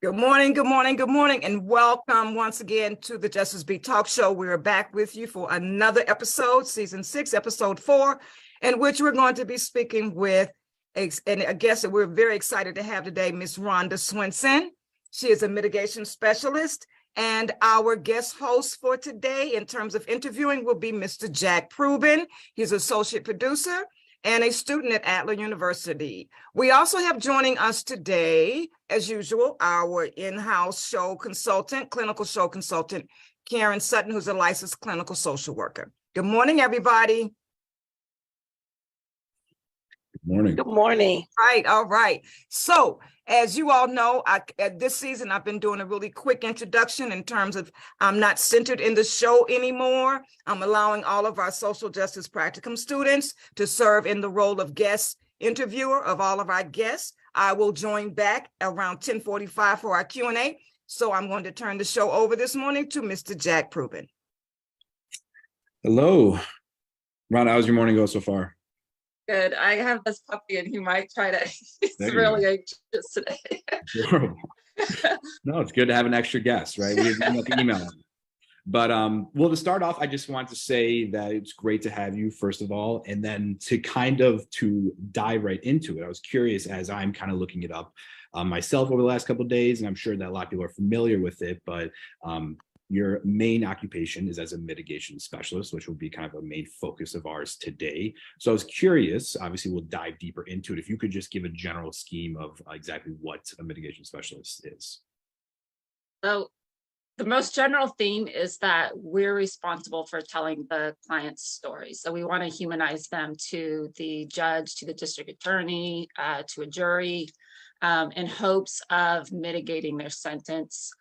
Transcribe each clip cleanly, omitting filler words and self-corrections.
Good morning, good morning, good morning, and welcome once again to the Justice Beat Talk Show. We're back with you for another episode, season 6, episode 4, in which we're going to be speaking with a guest that we're very excited to have today, Ms. Rhonda Swenson. She is a mitigation specialist, and our guest host for today in terms of interviewing will be Mr. Jack Prubin. He's associate producer and a student at Adler University. We also have joining us today, as usual, our in-house show consultant, clinical show consultant, Karen Sutton, who's a licensed clinical social worker. Good morning, everybody. Good morning. Good morning. All right. So, as you all know, this season, I've been doing a really quick introduction in terms of I'm not centered in the show anymore. I'm allowing all of our social justice practicum students to serve in the role of guest interviewer of all of our guests. I will join back around 10:45 for our Q&A. So I'm going to turn the show over this morning to Mr. Jack Prubin. Hello. Ron, how's your morning go so far? Good. I have this puppy and he might try to, he's really anxious today. Horrible. No, it's good to have an extra guest, right? We have to email him. But well, to start off, I just want to say that it's great to have you, first of all, and then to dive right into it. I was curious as I'm kind of looking it up myself over the last couple of days, and I'm sure that a lot of people are familiar with it, but your main occupation is as a mitigation specialist, which will be kind of a main focus of ours today. So I was curious, obviously we'll dive deeper into it. If you could just give a general scheme of exactly what a mitigation specialist is. So the most general theme is that we're responsible for telling the client's story. So we want to humanize them to the judge, to the district attorney, to a jury, in hopes of mitigating their sentence.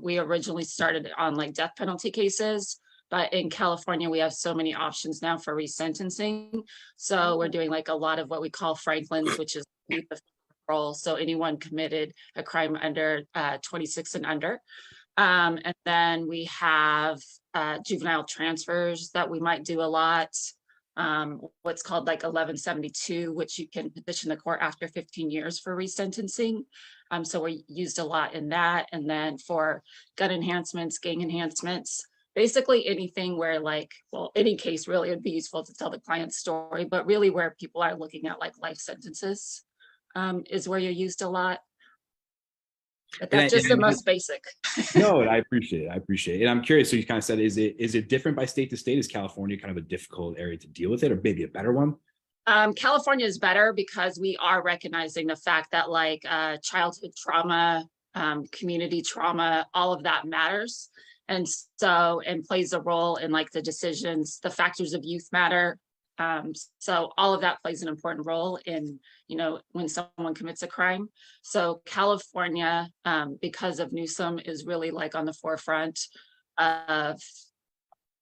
We originally started on like death penalty cases, but in California, we have so many options now for resentencing. So we're doing like a lot of what we call Franklin's, which is youth parole. So anyone committed a crime under 26 and under. And then we have juvenile transfers that we might do a lot. What's called like 1172, which you can petition the court after 15 years for resentencing. So we're used a lot in that. And then for gun enhancements, gang enhancements, basically anything where like, well, any case really would be useful to tell the client's story, but really where people are looking at like life sentences is where you're used a lot. But that's just the most basic. No, I appreciate it. And I'm curious, so you kind of said, is it different by state to state? Is California kind of a difficult area to deal with it, or maybe a better one? California is better because we are recognizing the fact that like childhood trauma, community trauma, all of that matters. And plays a role in like the decisions, the factors of youth matter. So all of that plays an important role in, when someone commits a crime. So California, because of Newsom, is really like on the forefront of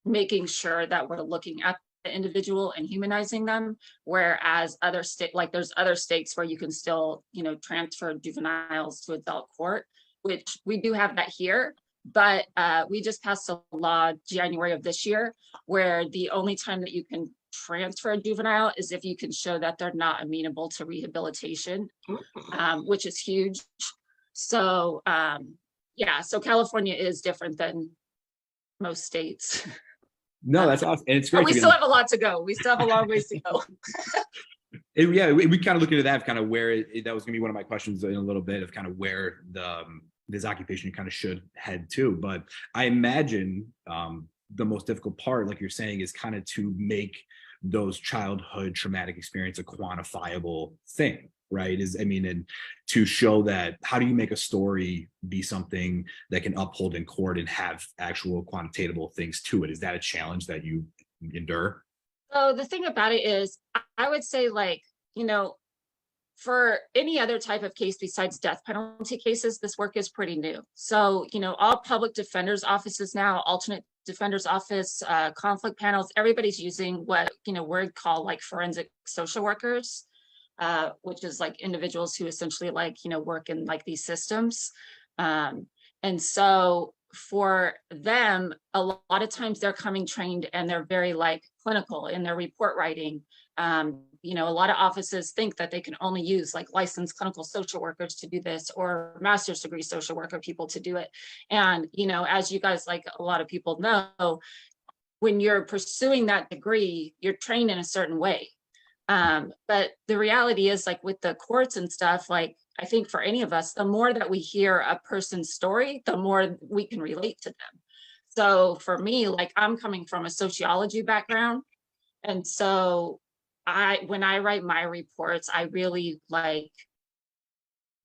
making sure that we're looking at the individual and humanizing them, whereas there's other states where you can still, transfer juveniles to adult court, which we do have that here. But we just passed a law January of this year where the only time that you can transfer a juvenile is if you can show that they're not amenable to rehabilitation, which is huge. So so California is different than most states. No, that's awesome. And it's great. But we still have a lot to go. We still have a long ways to go. We kind of look into that, kind of where that was going to be one of my questions in a little bit, of kind of where this occupation kind of should head to. But I imagine the most difficult part, like you're saying, is kind of to make those childhood traumatic experience a quantifiable thing, right? And to show that, how do you make a story be something that can uphold in court and have actual quantitatable things to it? Is that a challenge that you endure? So the thing about it is, I would say, like, for any other type of case besides death penalty cases, this work is pretty new. So, all public defenders' offices now, alternate defender's office, conflict panels, everybody's using what, we call like forensic social workers, which is like individuals who essentially like, work in like these systems. And so for them, a lot of times they're coming trained and they're very like clinical in their report writing. You know, a lot of offices think that they can only use like licensed clinical social workers to do this, or master's degree social worker people to do it. And, you know, as you guys, like a lot of people know, when you're pursuing that degree, you're trained in a certain way. But the reality is, like with the courts and stuff, like I think for any of us, the more that we hear a person's story, the more we can relate to them. So for me, like I'm coming from a sociology background. And so when I write my reports, I really like,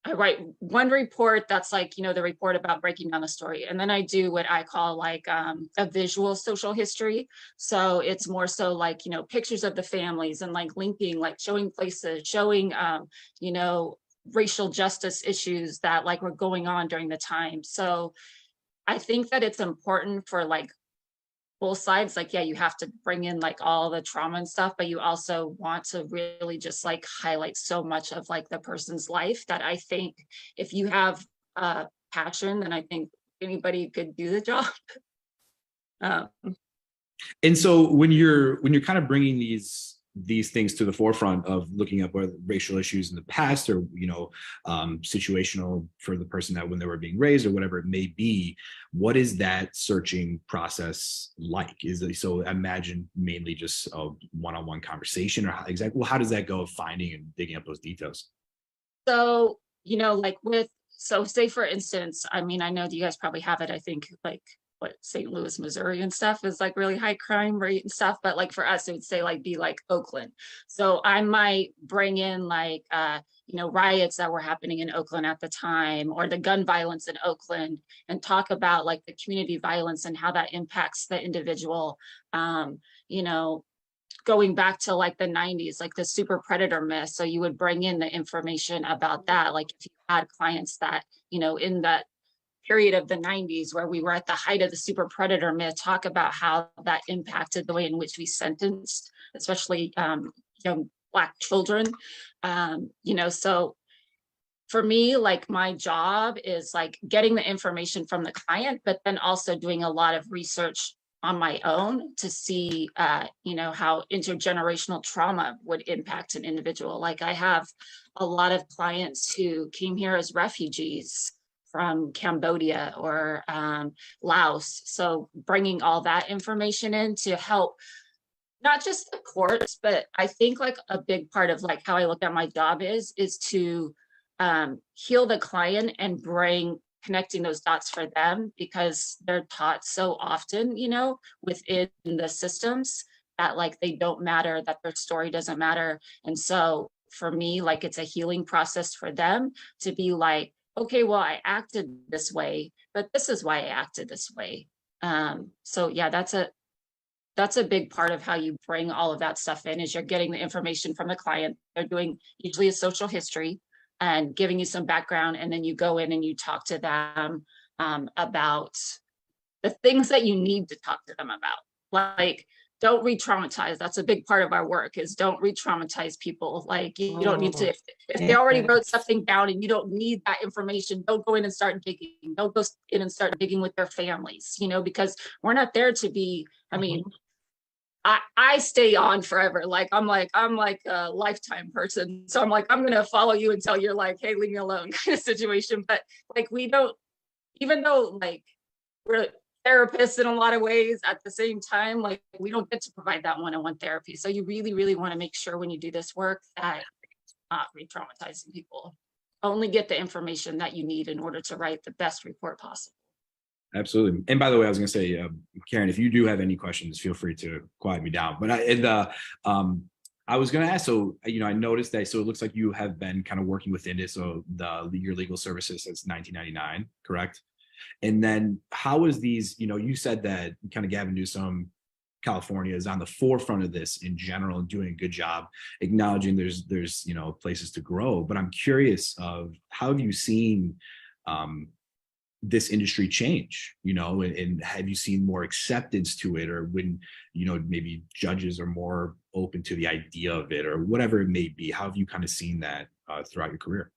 I write one report that's like, you know, the report about breaking down the story. And then I do what I call like a visual social history. So it's more so like, you know, pictures of the families and like linking, like showing places, showing, you know, racial justice issues that like were going on during the time. So I think that it's important for like both sides. Like, yeah, you have to bring in like all the trauma and stuff, but you also want to really just like highlight so much of like the person's life that I think if you have passion, then I think anybody could do the job. Um, And so when you're kind of bringing these things to the forefront of looking at whether racial issues in the past or, you know, situational for the person that when they were being raised or whatever it may be, what is that searching process like? Is it, so imagine mainly just a one-on-one conversation, or how, exactly, well, how does that go of finding and digging up those details? so, you know, like so say for instance, I mean, I know that you guys probably have it, I think like what St. Louis, Missouri and stuff is like really high crime rate and stuff. But like for us, it would say like be like Oakland. So I might bring in like you know, riots that were happening in Oakland at the time, or the gun violence in Oakland, and talk about like the community violence and how that impacts the individual. You know, going back to like the 90s, like the super predator myth. So you would bring in the information about that. Like if you had clients that, you know, in that period of the 90s where we were at the height of the super predator myth, talk about how that impacted the way in which we sentenced, especially young Black children. You know, so for me, like my job is like getting the information from the client, but then also doing a lot of research on my own to see, you know, how intergenerational trauma would impact an individual. Like I have a lot of clients who came here as refugees from Cambodia or Laos. So bringing all that information in to help not just the courts, but I think like a big part of like how I look at my job is to heal the client and bring connecting those dots for them, because they're taught so often, you know, within the systems that like they don't matter, that their story doesn't matter. And so for me, like it's a healing process for them to be like, okay, well, I acted this way, but this is why I acted this way. So yeah, that's a big part of how you bring all of that stuff in, is you're getting the information from the client. They're doing usually a social history and giving you some background, and then you go in and you talk to them about the things that you need to talk to them about. Like, don't re-traumatize. That's a big part of our work, is don't re-traumatize people. Like you don't need to, if they already wrote something down and you don't need that information, don't go in and start digging. Don't go in and start digging with their families, you know, because we're not there to be, I mean, I stay on forever. Like I'm like a lifetime person. So I'm like, I'm gonna follow you until you're like, hey, leave me alone kind of situation. But like we don't, even though like we're therapists in a lot of ways, at the same time, like we don't get to provide that one-on-one therapy. So you really, really want to make sure when you do this work that it's not re-traumatizing people. Only get the information that you need in order to write the best report possible. Absolutely. And by the way, I was going to say, Karen, if you do have any questions, feel free to quiet me down. But I was going to ask, so, you know, I noticed that, so it looks like you have been kind of working within it. So your legal services since 1999, correct? And then how is these, you know, you said that kind of Gavin Newsom, California is on the forefront of this in general and doing a good job acknowledging there's, you know, places to grow. But I'm curious of how have you seen this industry change, you know, and have you seen more acceptance to it, or when, you know, maybe judges are more open to the idea of it, or whatever it may be? How have you kind of seen that throughout your career?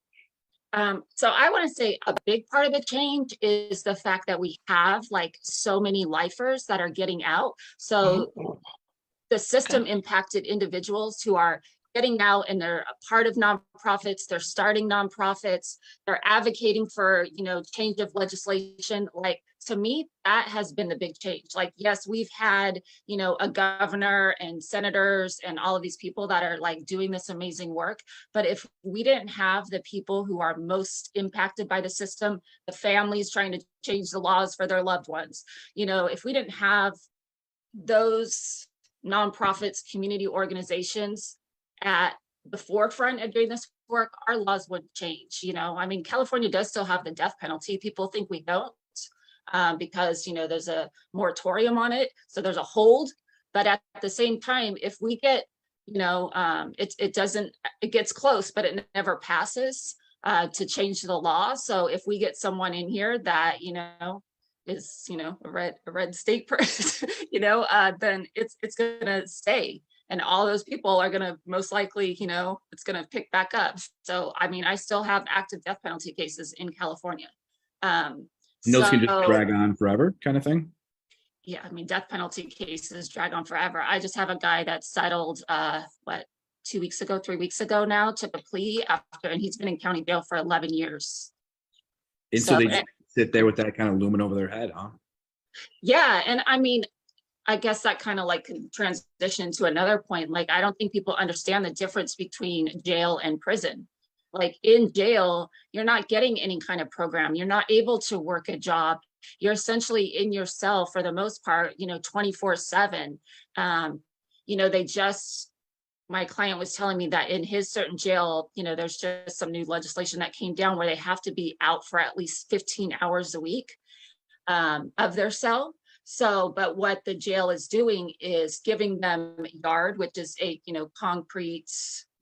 So I want to say a big part of the change is the fact that we have like so many lifers that are getting out. So the system impacted individuals who are getting out and they're a part of nonprofits, they're starting nonprofits, they're advocating for, change of legislation. Like, to me, that has been the big change. Like, yes, we've had, a governor and senators and all of these people that are like doing this amazing work. But if we didn't have the people who are most impacted by the system, the families trying to change the laws for their loved ones, if we didn't have those nonprofits, community organizations at the forefront of doing this work, our laws wouldn't change. California does still have the death penalty. People think we don't, because there's a moratorium on it, so there's a hold. But at the same time, if we get, it gets close, but it never passes to change the law. So if we get someone in here that is a red state person, then it's gonna stay. And all those people are going to most likely, it's going to pick back up. So, I still have active death penalty cases in California. And those can just drag on forever kind of thing? Yeah, death penalty cases drag on forever. I just have a guy that settled, 3 weeks ago now, took a plea after, and he's been in county jail for 11 years. And so they sit there with that kind of looming over their head, huh? Yeah, and I guess that kind of like can transition to another point. Like, I don't think people understand the difference between jail and prison. Like, in jail, you're not getting any kind of program. You're not able to work a job. You're essentially in your cell for the most part, 24/7. My client was telling me that in his certain jail, there's just some new legislation that came down where they have to be out for at least 15 hours a week of their cell. So, but what the jail is doing is giving them yard, which is a, concrete,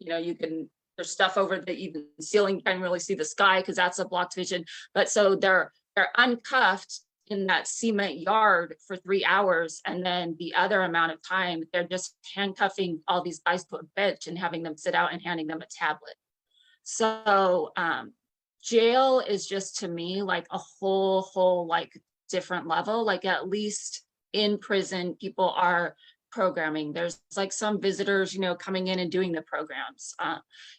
there's stuff over the even ceiling, you can't really see the sky because that's a blocked vision. But so they're uncuffed in that cement yard for 3 hours. And then the other amount of time, they're just handcuffing all these guys to a bench and having them sit out and handing them a tablet. So jail is just, to me, like a whole like different level. Like, at least in prison, people are programming. There's like some visitors, coming in and doing the programs.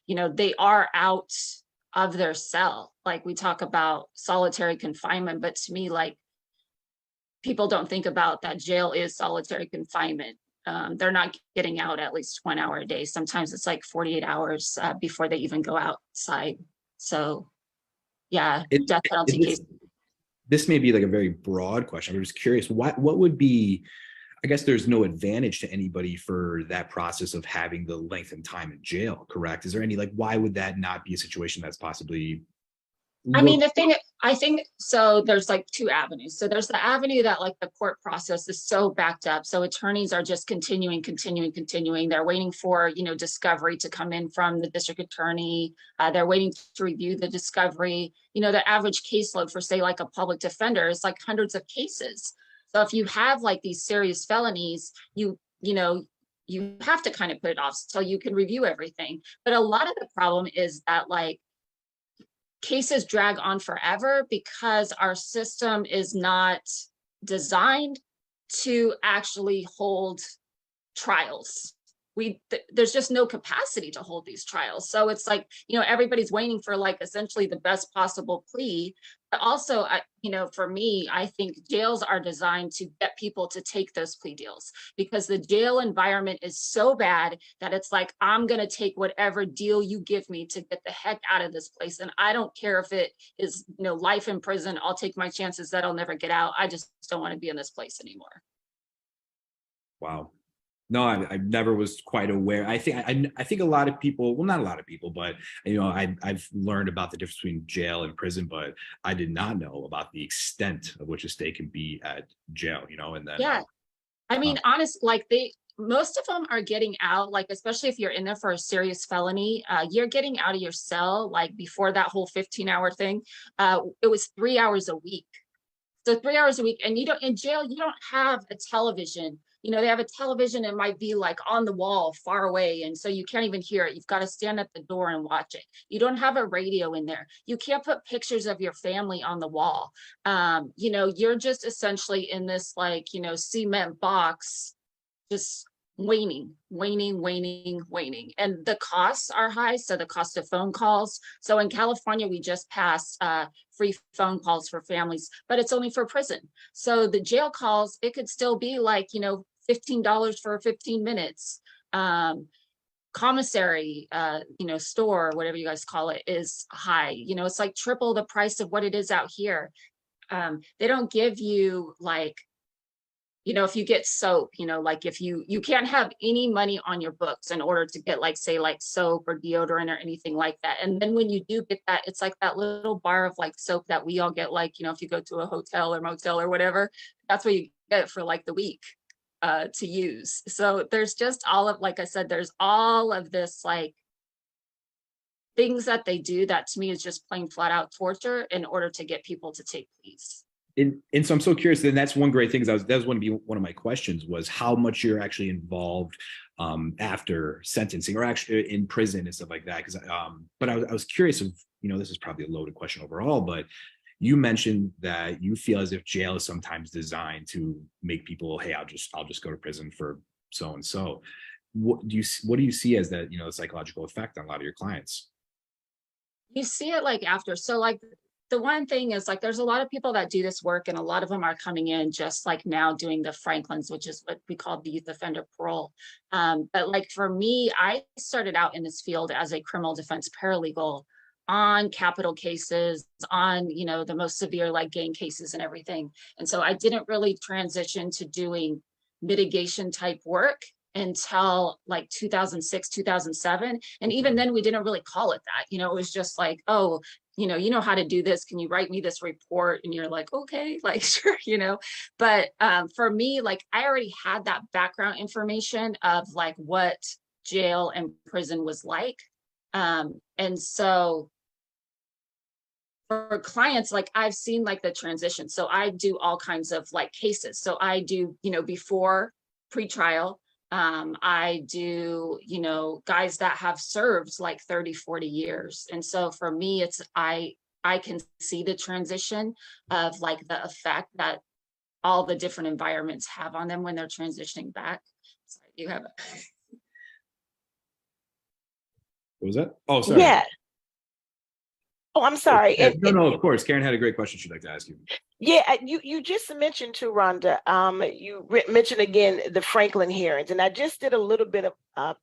They are out of their cell. Like, we talk about solitary confinement, but to me, like, people don't think about that jail is solitary confinement. They're not getting out at least 1 hour a day. Sometimes it's like 48 hours before they even go outside. So yeah, death penalty case. This may be like a very broad question. I'm just curious, what would be, I guess there's no advantage to anybody for that process of having the length and time in jail, correct? Is there any, like, why would that not be a situation that's possibly? I think so there's like two avenues. So there's the avenue that, like, the court process is so backed up. So attorneys are just continuing. They're waiting for, discovery to come in from the district attorney. They're waiting to review the discovery. The average caseload for, say, like a public defender is like hundreds of cases. So if you have like these serious felonies, you have to kind of put it off till you can review everything. But a lot of the problem is that, like, cases drag on forever because our system is not designed to actually hold trials. There's just no capacity to hold these trials. So it's like, everybody's waiting for, like, essentially the best possible plea. But also, for me, I think jails are designed to get people to take those plea deals, because the jail environment is so bad that it's like, I'm going to take whatever deal you give me to get the heck out of this place. And I don't care if it is, life in prison. I'll take my chances that I'll never get out. I just don't want to be in this place anymore. Wow. No, I never was quite aware. I think a lot of people, well, not a lot of people, but I've learned about the difference between jail and prison, but I did not know about the extent of which a state can be at jail. And then yeah, honestly, like, most of them are getting out, like, especially if you're in there for a serious felony, you're getting out of your cell, like, before that whole 15-hour thing. It was 3 hours a week. So 3 hours a week, and in jail, you don't have a television. They have a television, it might be like on the wall far away, and so you can't even hear it. You've got to stand at the door and watch it. You don't have a radio in there. You can't put pictures of your family on the wall. You're just essentially in this, like, cement box, just waning. And the costs are high. So the cost of phone calls. So in California, we just passed free phone calls for families, but it's only for prison. So the jail calls, it could still be like, $15 for 15 minutes. Commissary, store, whatever you guys call it, is high. It's like triple the price of what it is out here. They don't give you like, if you get soap, like if you can't have any money on your books in order to get like, say, like soap or deodorant or anything like that. And then when you do get that, it's like that little bar of like soap that we all get, like, if you go to a hotel or motel or whatever, that's what you get for like the week to use. So there's just like I said, there's all of this like things that they do that to me is just plain flat out torture in order to get people to take pleas. And so I'm so curious, and that's one great thing. That was going to be one of my questions, was how much you're actually involved after sentencing or actually in prison and stuff like that. Because, but I was curious of, this is probably a loaded question overall, but you mentioned that you feel as if jail is sometimes designed to make people, hey, I'll just go to prison for so and so. What do you see as that, the psychological effect on a lot of your clients? You see it like after, so like the one thing is like, there's a lot of people that do this work and a lot of them are coming in just like now doing the Franklins, which is what we call the youth offender parole. But like for me, I started out in this field as a criminal defense paralegal on capital cases, on, the most severe like gang cases and everything. And so I didn't really transition to doing mitigation type work until like 2006, 2007. And even then we didn't really call it that, it was just like, oh, you know how to do this. Can you write me this report? And you're like, okay, like, sure, but for me, like I already had that background information of like what jail and prison was like. And so for clients, like I've seen like the transition. So I do all kinds of like cases. So I do, before pretrial, I do, guys that have served like 30, 40 years. And so for me, it's, I can see the transition of like the effect that all the different environments have on them when they're transitioning back. Sorry, you have it. What was that? Oh, sorry. Yeah. Oh, I'm sorry. No, of course. Karen had a great question she'd like to ask you. Yeah, you just mentioned too, Rhonda. You mentioned again the Franklin hearings, and I just did a little bit of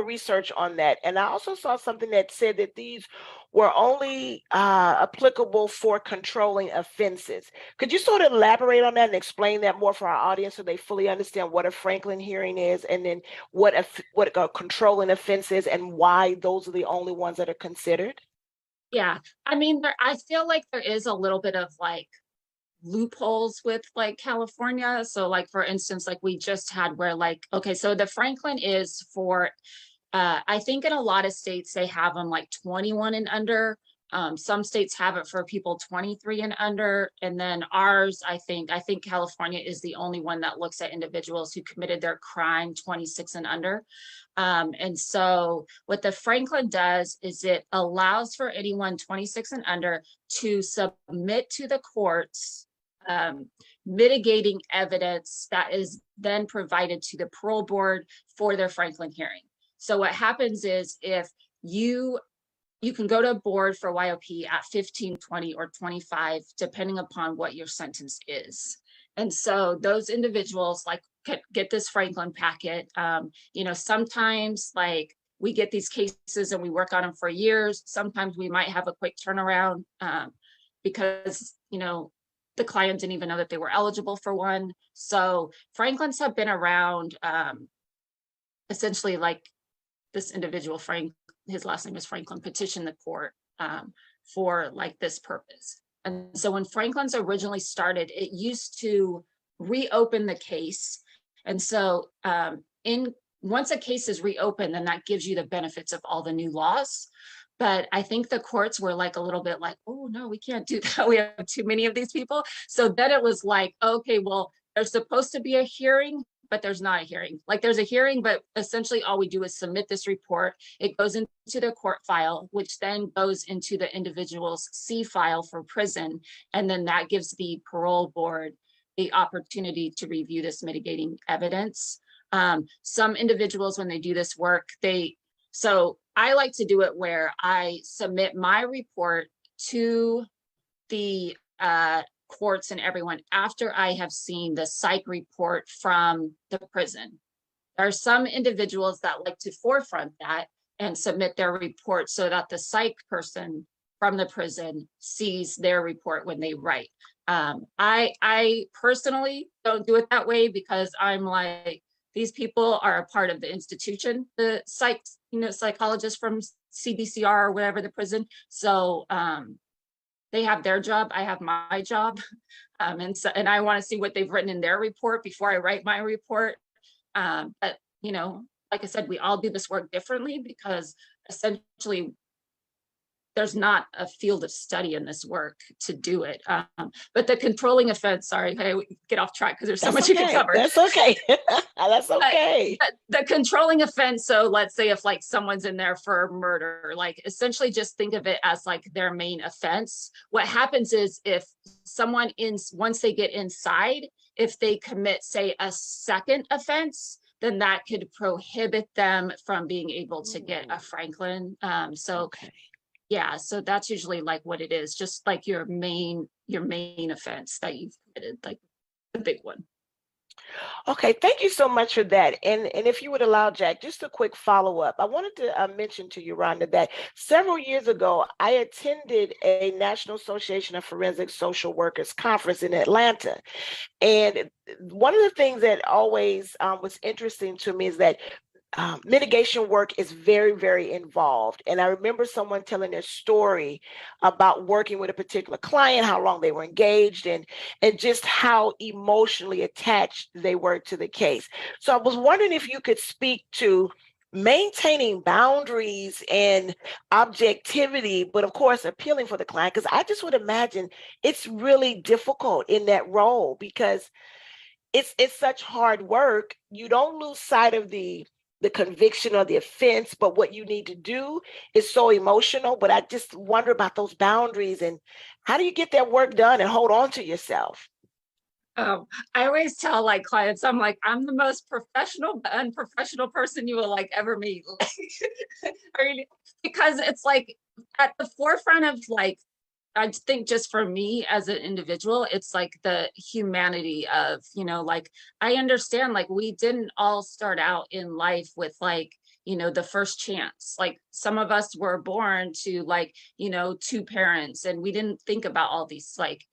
research on that, and I also saw something that said that these were only applicable for controlling offenses. Could you sort of elaborate on that and explain that more for our audience so they fully understand what a Franklin hearing is, and then what a controlling offense is, and why those are the only ones that are considered? Yeah, I mean, I feel like there is a little bit of like loopholes with like California. So like, for instance, like we just had where like, okay, so the Franklin is for, I think in a lot of states, they have them like 21 and under. Some states have it for people 23 and under. And then ours, I think California is the only one that looks at individuals who committed their crime 26 and under. And so what the Franklin does is it allows for anyone 26 and under to submit to the courts mitigating evidence that is then provided to the parole board for their Franklin hearing. So what happens is if you can go to a board for YOP at 15, 20, or 25, depending upon what your sentence is. And so those individuals like get this Franklin packet. Sometimes like we get these cases and we work on them for years. Sometimes we might have a quick turnaround because, the client didn't even know that they were eligible for one. So Franklins have been around essentially like this individual, Frank, his last name is Franklin, petitioned the court for like this purpose. And so when Franklin's originally started, it used to reopen the case. And so once a case is reopened, then that gives you the benefits of all the new laws. But I think the courts were like a little bit like, oh no, we can't do that. We have too many of these people. So then it was like, okay, well, there's supposed to be a hearing, but there's not a hearing. Like there's a hearing, but essentially all we do is submit this report. It goes into the court file, which then goes into the individual's C file for prison. And then that gives the parole board the opportunity to review this mitigating evidence. Some individuals, when they do this work, so I like to do it where I submit my report to the courts and everyone after I have seen the psych report from the prison. There are some individuals that like to forefront that and submit their report so that the psych person from the prison sees their report when they write. I personally don't do it that way because I'm like, these people are a part of the institution, the psychologists from CBCR or whatever the prison. So they have their job, I have my job. And I want to see what they've written in their report before I write my report. But, like I said, we all do this work differently because essentially there's not a field of study in this work to do it. But the controlling offense, sorry, we get off track because there's so much you can cover. That's okay. That's okay. The controlling offense. So let's say if like someone's in there for murder, like essentially just think of it as like their main offense. What happens is if someone once they get inside, if they commit, say, a second offense, then that could prohibit them from being able to get a Franklin. Okay. Yeah, so that's usually like what it is, just like your main offense that you've committed, like the big one. Okay, thank you so much for that. And if you would allow, Jack, just a quick follow-up. I wanted to mention to you, Rhonda, that several years ago, I attended a National Association of Forensic Social Workers conference in Atlanta. And one of the things that always was interesting to me is that mitigation work is very, very involved. And I remember someone telling their story about working with a particular client, how long they were engaged, and just how emotionally attached they were to the case. So I was wondering if you could speak to maintaining boundaries and objectivity, but of course appealing for the client, because I just would imagine it's really difficult in that role because it's such hard work. You don't lose sight of the conviction or the offense, but what you need to do is so emotional. But I just wonder about those boundaries and how do you get that work done and hold on to yourself? I always tell like clients, I'm like, I'm the most professional but unprofessional person you will like ever meet. Because it's like at the forefront of like, I think just for me as an individual, it's like the humanity of, like, I understand, like, we didn't all start out in life with like, the first chance. Like some of us were born to like, two parents, and we didn't think about all these like,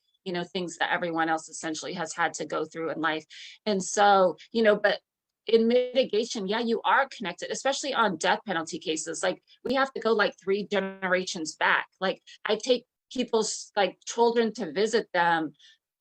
things that everyone else essentially has had to go through in life. And so, but in mitigation, yeah, you are connected, especially on death penalty cases. Like we have to go like 3 generations back. Like I take people's like children to visit them.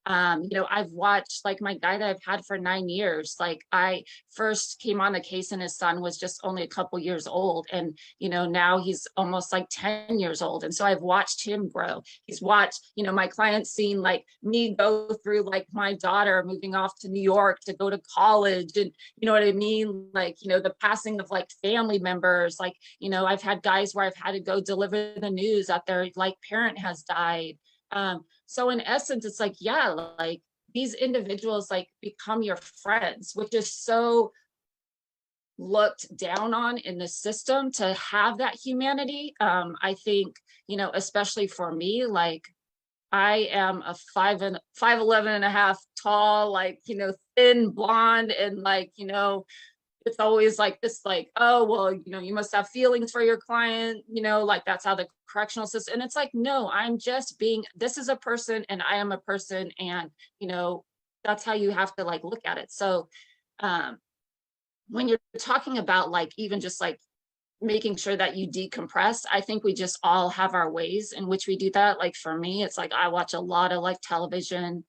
I've watched like my guy that I've had for 9 years. Like I first came on the case and his son was just only a couple years old. And, now he's almost like 10 years old. And so I've watched him grow. He's watched, my clients seen like me go through like my daughter moving off to New York to go to college. And you know what I mean? Like, the passing of like family members, like, I've had guys where I've had to go deliver the news that their like parent has died. So in essence, it's like, yeah, like these individuals like become your friends, which is so looked down on in the system to have that humanity. I think, especially for me, like I am a 5'11" and a half tall, like, thin blonde, and like, it's always like this, like, oh, well, you must have feelings for your client, like that's how the correctional system. And it's like, no, I'm just this is a person and I am a person. And, that's how you have to like look at it. So when you're talking about like, even just like making sure that you decompress, I think we just all have our ways in which we do that. Like for me, it's like, I watch a lot of like television.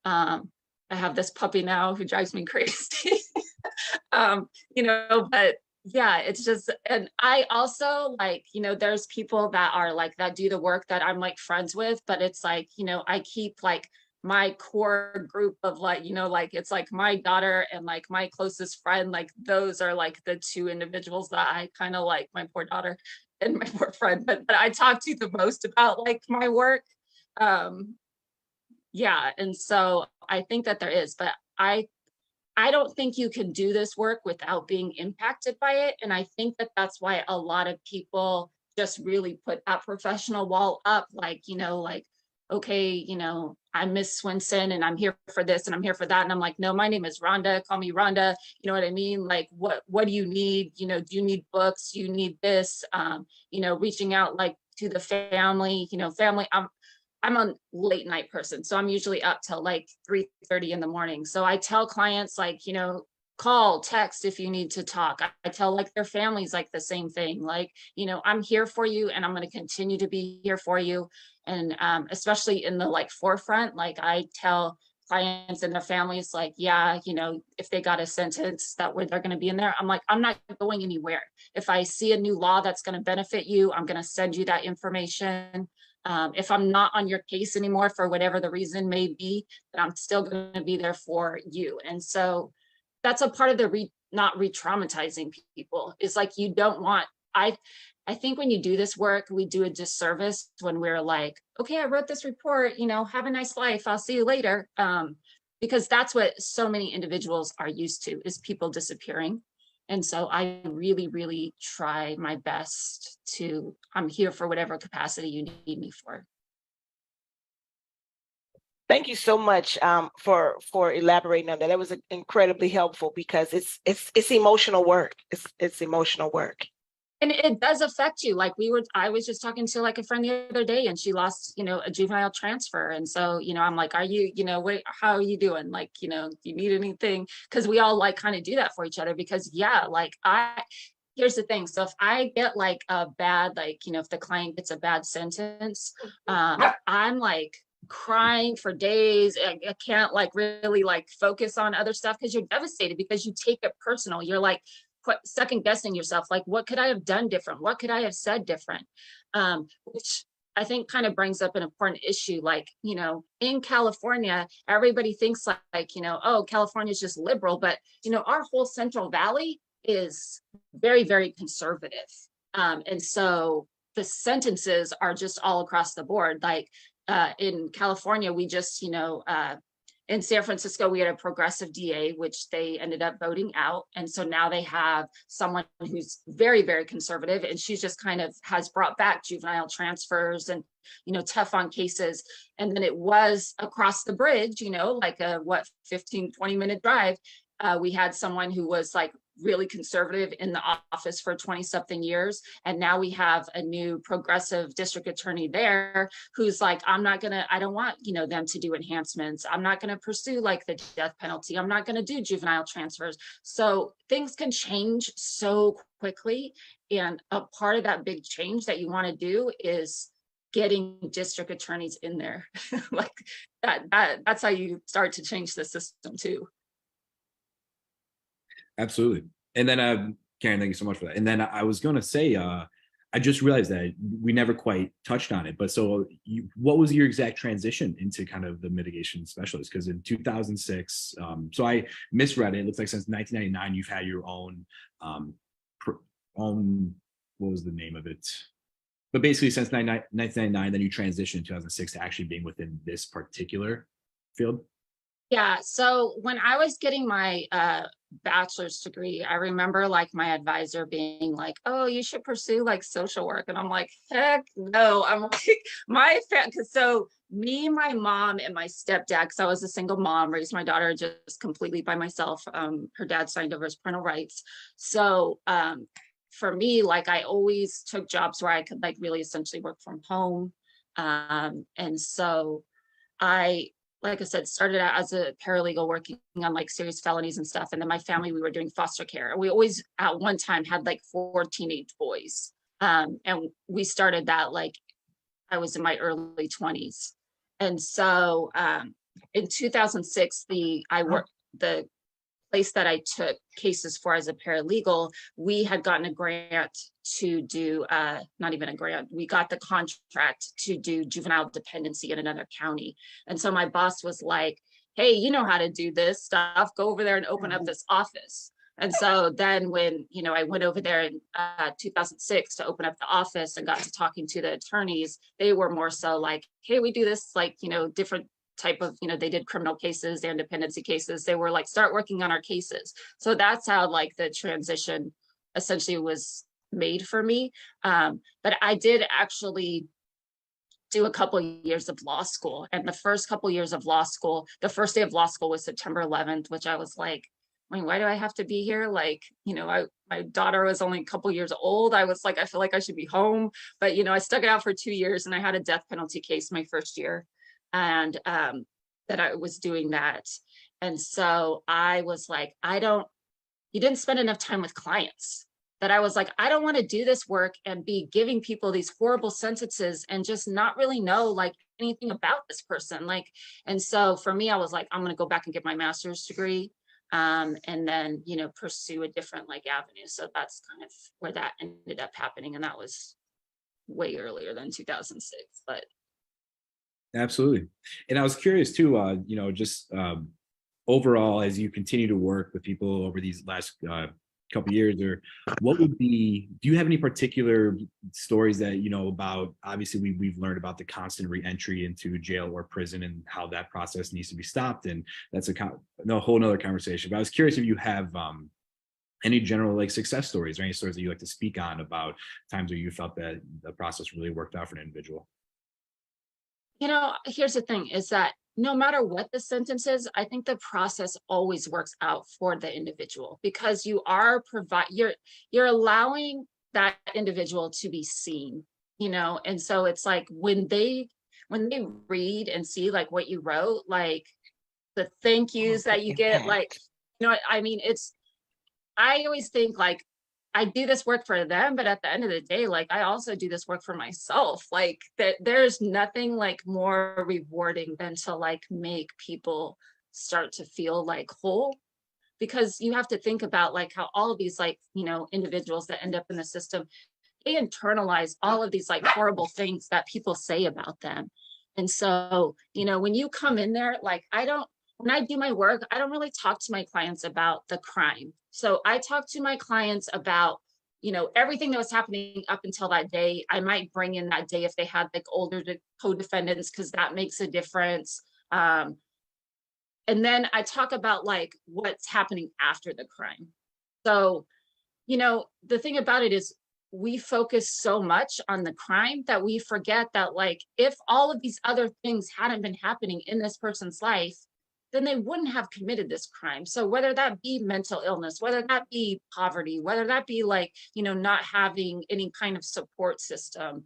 I have this puppy now who drives me crazy. But yeah, it's just, and I also like, there's people that are like, that do the work that I'm like friends with, but it's like, I keep like my core group of like, like it's like my daughter and like my closest friend, like those are like the 2 individuals that I kind of like, my poor daughter and my poor friend, but I talk to the most about like my work. Yeah. And so I think that there is, but I I don't think you can do this work without being impacted by it. And I think that that's why a lot of people just really put that professional wall up, like, like, okay, I'm Miss Swinson and I'm here for this and I'm here for that. And I'm like, no, my name is Rhonda. Call me Rhonda. You know what I mean? Like, what do you need? Do you need books? Do you need this? Reaching out like to the family, family. I'm a late night person, so I'm usually up till like 3:30 in the morning. So I tell clients like, call, text if you need to talk. I tell like their families like the same thing. Like, I'm here for you and I'm going to continue to be here for you. And especially in the like forefront, like I tell clients and their families like, yeah, if they got a sentence that where they're going to be in there, I'm like, I'm not going anywhere. If I see a new law that's going to benefit you, I'm going to send you that information. If I'm not on your case anymore for whatever the reason may be, then I'm still going to be there for you. And so that's a part of the not re-traumatizing people. Is like, you don't want, I think when you do this work, we do a disservice when we're like, okay, I wrote this report, have a nice life, I'll see you later. Because that's what so many individuals are used to, is people disappearing. And so I really, really try my best I'm here for whatever capacity you need me for. Thank you so much for elaborating on that. That was incredibly helpful, because it's emotional work. It's emotional work. And it does affect you. Like I was just talking to like a friend the other day, and she lost, a juvenile transfer. And so, I'm like, are you, how are you doing? Like, do you need anything? Because we all like kind of do that for each other, because here's the thing. So if I get like a bad, like, if the client gets a bad sentence, I'm like crying for days. I can't like really like focus on other stuff, because you're devastated, because you take it personal. You're like, second guessing yourself, like, what could I have done different? What could I have said different? Which I think kind of brings up an important issue. Like, in California, everybody thinks like, oh, California is just liberal, but our whole Central Valley is very, very conservative. And so the sentences are just all across the board. Like in California, we just, in San Francisco, we had a progressive DA, which they ended up voting out. And so now they have someone who's very, very conservative, and she's just kind of has brought back juvenile transfers and, tough on cases. And then it was across the bridge, like a 15, 20-minute drive. We had someone who was like really conservative in the office for 20-something years. And now we have a new progressive district attorney there who's like, I don't want, them to do enhancements. I'm not going to pursue like the death penalty. I'm not going to do juvenile transfers. So things can change so quickly. And a part of that big change that you want to do is getting district attorneys in there. Like that's how you start to change the system too. Absolutely. And then, Karen, thank you so much for that. And then I was going to say, I just realized that we never quite touched on it. But so what was your exact transition into kind of the mitigation specialist? Because in 2006, so I misread it. It looks like since 1999, you've had your own, what was the name of it? But basically since 1999, then you transitioned in 2006 to actually being within this particular field. Yeah. So when I was getting my bachelor's degree, I remember like my advisor being like, oh, you should pursue like social work. And I'm like, heck no. I'm like, so me, my mom, and my stepdad, because I was a single mom, raised my daughter just completely by myself. Her dad signed over his parental rights. So for me, like I always took jobs where I could like really essentially work from home. And so like I said, started out as a paralegal working on like serious felonies and stuff. And then my family, we were doing foster care. And we always at one time had like 4 teenage boys. And we started that like I was in my early 20s. And so in 2006, the place that I took cases for as a paralegal, we had gotten a grant to do, not even a grant, we got the contract to do juvenile dependency in another county. And so my boss was like, hey, you know how to do this stuff, go over there and open up this office. And so then when, I went over there in 2006 to open up the office and got to talking to the attorneys, they were more so like, hey, we do this like, different type of, they did criminal cases and dependency cases. They were like, start working on our cases. So that's how like the transition essentially was made for me. But I did actually do a couple of years of law school. And the first couple of years of law school, the first day of law school was September 11th, which I was like, I mean, why do I have to be here? Like, my daughter was only a couple years old. I was like, I feel like I should be home. But, I stuck it out for 2 years, and I had a death penalty case my first year. And that I was doing that. And so I was like, you didn't spend enough time with clients. That I was like, I don't want to do this work and be giving people these horrible sentences and just not really know like anything about this person. Like, and so for me, I was like, I'm going to go back and get my master's degree. And then, pursue a different like avenue. So that's kind of where that ended up happening. And that was way earlier than 2006, but. Absolutely. And I was curious too, just overall, as you continue to work with people over these last couple of years, or what would be, do you have any particular stories that, about, obviously we've learned about the constant re-entry into jail or prison and how that process needs to be stopped. And that's a whole nother conversation, but I was curious if you have any general like success stories or any stories that you like to speak on about times where you felt that the process really worked out for an individual. Here's the thing is that no matter what the sentence is, I think the process always works out for the individual, because you are you're allowing that individual to be seen, and so it's like when they read and see like what you wrote, like the thank yous that you get, like, I mean, I always think like, I do this work for them, but at the end of the day, like I also do this work for myself. Like that, there's nothing like more rewarding than to like make people start to feel like whole, because you have to think about like how all of these like, individuals that end up in the system, they internalize all of these like horrible things that people say about them. And so, when you come in there, like when I do my work, I don't really talk to my clients about the crime. So I talk to my clients about, everything that was happening up until that day. I might bring in that day if they had like older co-defendants, because that makes a difference. And then I talk about like what's happening after the crime. So, the thing about it is we focus so much on the crime that we forget that like, if all of these other things hadn't been happening in this person's life, then they wouldn't have committed this crime. So whether that be mental illness, whether that be poverty, whether that be like, not having any kind of support system,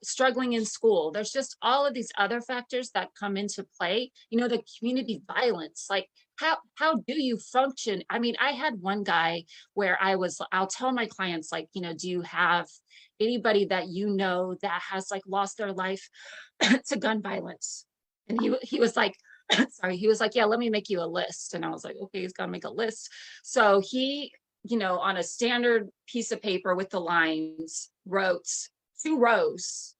struggling in school, there's just all of these other factors that come into play, the community violence, like how do you function? I mean, I had one guy where I'll tell my clients like, do you have anybody that that has like lost their life to gun violence? And he was like, sorry, he was like, yeah, let me make you a list. And I was like, okay, he's got to make a list. So he, on a standard piece of paper with the lines, wrote 2 rows,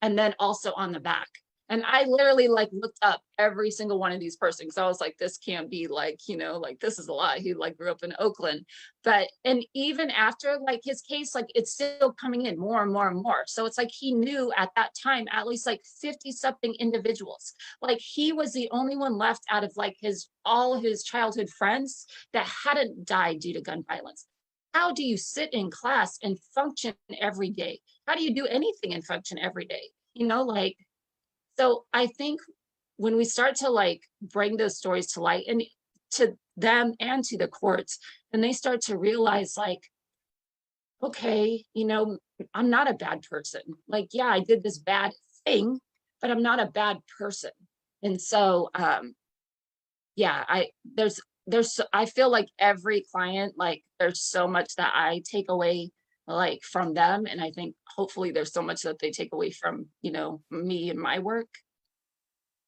and then also on the back. And I literally like looked up every single one of these persons. I was like, this can't be like, like this is a lie. He like grew up in Oakland. And even after like his case, like it's still coming in more and more and more. So it's like he knew at that time, at least like 50 something individuals. Like he was the only one left out of like all his childhood friends that hadn't died due to gun violence. How do you sit in class and function every day? How do you do anything and function every day? So I think when we start to like bring those stories to light and to them and to the courts, then they start to realize like, okay, I'm not a bad person. Like, yeah, I did this bad thing, but I'm not a bad person. And so, I feel like every client, like there's so much that I take away like from them. And I think hopefully there's so much that they take away from, me and my work.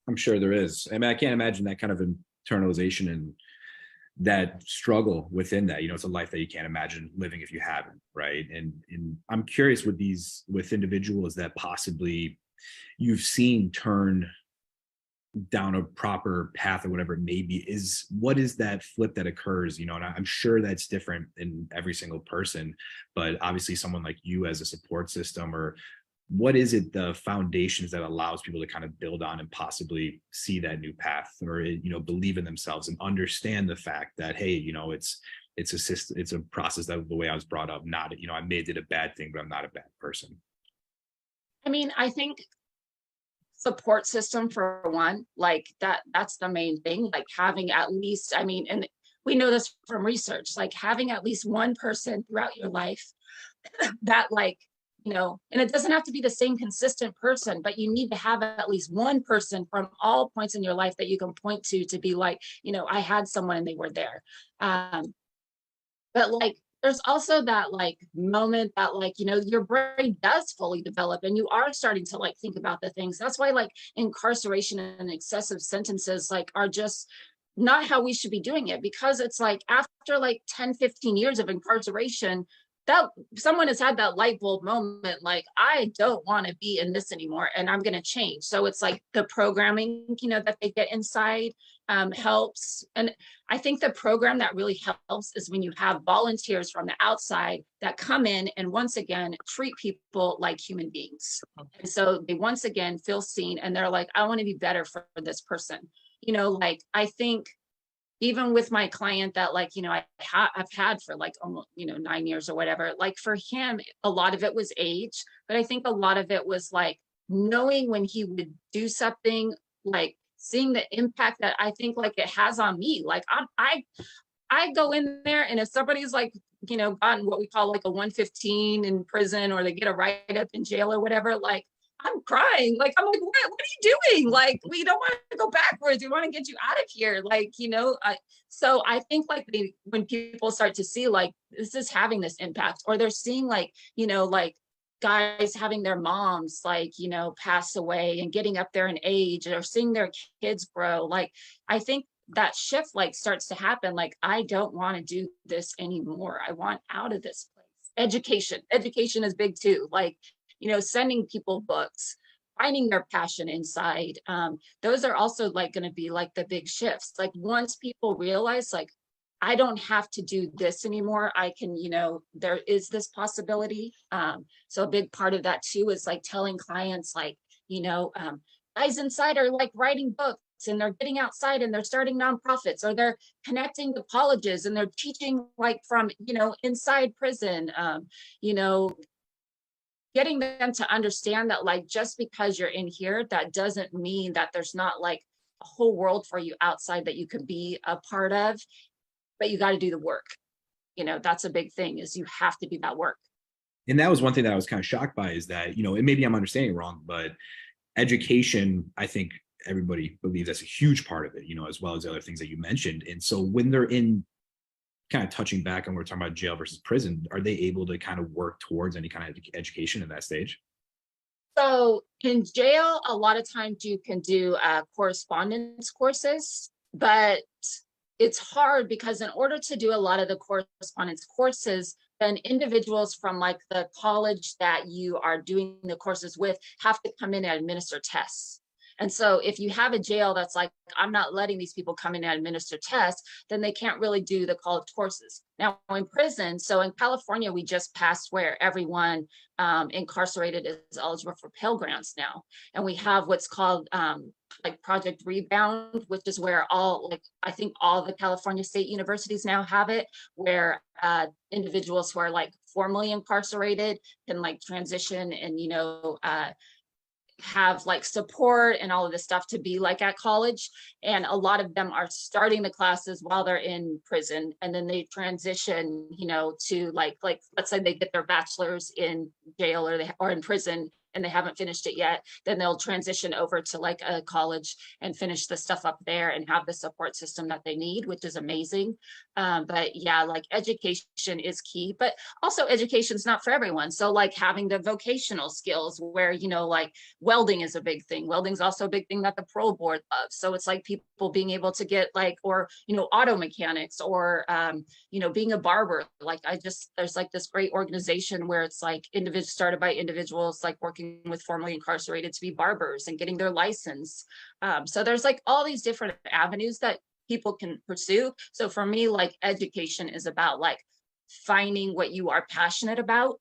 I'm sure there is. I mean, I can't imagine that kind of internalization and that struggle within that. It's a life that you can't imagine living if you haven't, right? And I'm curious with individuals that possibly you've seen turn down a proper path or whatever it may be, what is that flip that occurs, and I'm sure that's different in every single person, but obviously someone like you as a support system or what is it, the foundations that allows people to kind of build on and possibly see that new path, or, believe in themselves and understand the fact that, hey, it's a process, that the way I was brought up, not, I may have did a bad thing, but I'm not a bad person. I mean, I think support system for one, like that's the main thing, like having at least, I mean, and we know this from research, like having at least one person throughout your life that like, and it doesn't have to be the same consistent person, but you need to have at least one person from all points in your life that you can point to be like, I had someone and they were there. But like, there's also that like moment that like, your brain does fully develop and you are starting to like think about the things. That's why like incarceration and excessive sentences like are just not how we should be doing it, because it's like after like 10, 15 years of incarceration, that someone has had that light bulb moment, like, I don't want to be in this anymore and I'm going to change. So it's like the programming, that they get inside helps. And I think the program that really helps is when you have volunteers from the outside that come in and once again treat people like human beings. And so they once again feel seen and they're like, I want to be better for this person. Like I think even with my client that like, I've had for like almost, 9 years or whatever, like for him, a lot of it was age, but I think a lot of it was like knowing when he would do something, like seeing the impact that I think like it has on me. Like I go in there and if somebody's like, gotten what we call like a 115 in prison or they get a write-up in jail or whatever, like I'm crying. Like, I'm like, what are you doing? Like, we don't want to go backwards. We want to get you out of here. Like, so I think like when people start to see like, this is having this impact, or they're seeing like, like guys having their moms, like, pass away and getting up there in age, or seeing their kids grow. Like, I think that shift like starts to happen. Like, I don't want to do this anymore. I want out of this place. Education is big too. Like, sending people books, finding their passion inside. Those are also like going to be like the big shifts. Like once people realize like, I don't have to do this anymore. I can, there is this possibility. So a big part of that too is like telling clients like, guys inside are like writing books and they're getting outside and they're starting nonprofits, or they're connecting to colleges and they're teaching like from, inside prison, getting them to understand that like just because you're in here, that doesn't mean that there's not like a whole world for you outside that you could be a part of, but you got to do the work. That's a big thing, is you have to do that work. And that was one thing that I was kind of shocked by, is that, and maybe I'm understanding wrong, but education, I think everybody believes that's a huge part of it, as well as the other things that you mentioned. And so when they're in, kind of touching back on, we're talking about jail versus prison, are they able to kind of work towards any kind of education in that stage? So in jail, a lot of times you can do correspondence courses, but it's hard because in order to do a lot of the correspondence courses, then individuals from like the college that you are doing the courses with have to come in and administer tests. And so if you have a jail that's like, I'm not letting these people come in and administer tests, then they can't really do the college courses. Now in prison, so in California, we just passed where everyone incarcerated is eligible for Pell Grants now. And we have what's called like Project Rebound, which is where I think all the California state universities now have it, where individuals who are like formerly incarcerated can like transition and, have like support and all of this stuff to be like at college. And a lot of them are starting the classes while they're in prison, and then they transition, to like let's say they get their bachelor's in jail or in prison and they haven't finished it yet, then they'll transition over to like a college and finish the stuff up there and have the support system that they need, which is amazing. But yeah, like education is key, but also education is not for everyone. So like having the vocational skills where, like welding is a big thing. Welding is also a big thing that the parole board loves. So it's like people being able to get like, or, auto mechanics, or, being a barber. Like there's like this great organization where it's like started by individuals like working with formerly incarcerated to be barbers and getting their license. So there's like all these different avenues that people can pursue. So for me, like education is about like finding what you are passionate about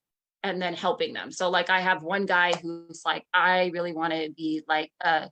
and then helping them. So like I have one guy who's like, I really want to be like a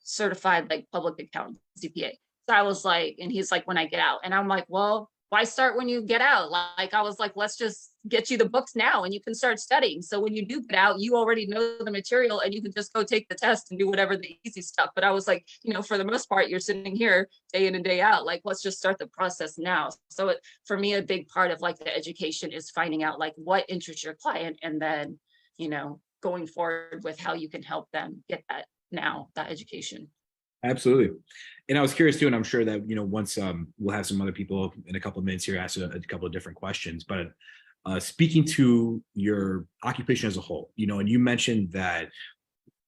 certified like public accountant, CPA. So I was like, and he's like, when I get out, and I'm like, well, why start when you get out? Like I was like, let's just get you the books now and you can start studying. So when you do get out, you already know the material and you can just go take the test and do whatever the easy stuff. But I was like, you know, for the most part, you're sitting here day in and day out. Like, let's just start the process now. So for me, a big part of like the education is finding out like what interests your client, and then, you know, going forward with how you can help them get that now, that education. Absolutely. And I was curious too, and I'm sure that, you know, once we'll have some other people in a couple of minutes here ask a couple of different questions, but speaking to your occupation as a whole, you know, and you mentioned that